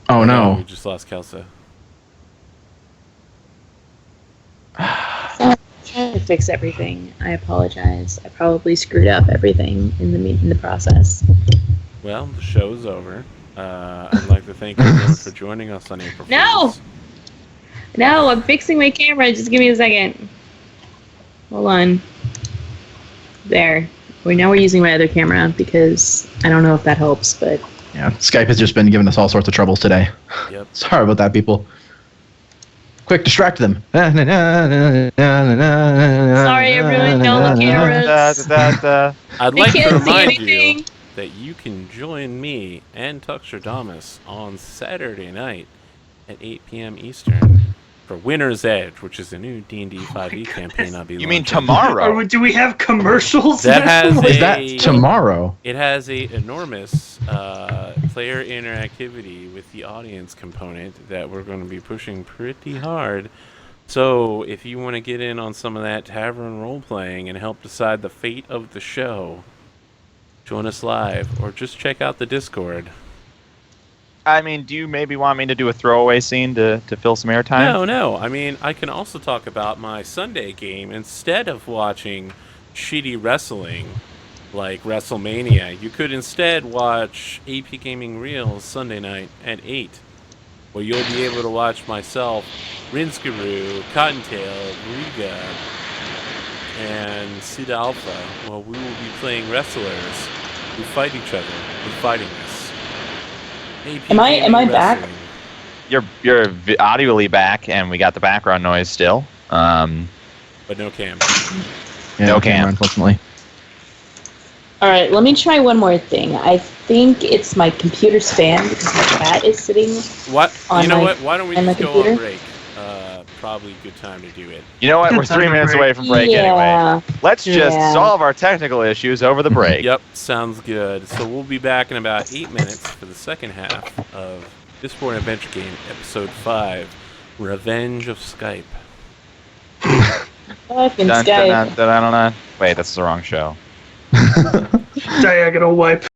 Oh no. We just lost Kelsa. to fix everything. I apologize. I probably screwed up everything in the process. Well, the show's over. I'd like to thank everyone for joining us on April Fools. No, I'm fixing my camera. Just give me a second. Hold on. There. Now we're using my other camera because I don't know if that helps, but... Yeah, Skype has just been giving us all sorts of troubles today. Yep. Sorry about that, people. Quick, distract them. Sorry, everyone. No cameras. I'd like to can't see remind you anything. that you can join me and Tuxtradamus on Saturday night at 8 p.m. Eastern for Winter's Edge, which is a new D&D 5e campaign I'll be You mean launching. tomorrow? Or do we have commercials? That has Is that tomorrow? It has a enormous player interactivity with the audience component that we're going to be pushing pretty hard. So if you want to get in on some of that tavern role-playing and help decide the fate of the show, join us live or just check out the Discord. I mean, do you maybe want me to do a throwaway scene to fill some airtime? No. I mean, I can also talk about my Sunday game instead of watching shitty wrestling like WrestleMania. You could instead watch APGamingREAL Sunday night at 8, where you'll be able to watch myself, Rinskaru, Cottontail, Riga, and Sid Alpha, while we will be playing wrestlers who fight each other with fighting this. Am I back? You're audibly back, and we got the background noise still. But no cam. Yeah, No cam. unfortunately. All right, let me try one more thing. I think it's my computer's fan because my cat is sitting. What? On You know my- what? Why don't we on my just go on computer? break? Probably a good time to do it. You know what? We're 3 minutes away from break anyway. Let's just Yeah. solve our technical issues over the break. Yep, sounds good. So we'll be back in about 8 minutes for the second half of Mistborn Adventure Game, Episode 5, Revenge of Skype. Fucking Dun, Skype. dun, dun, dun, dun, dun. Wait, that's the wrong show. Diagonal wipe.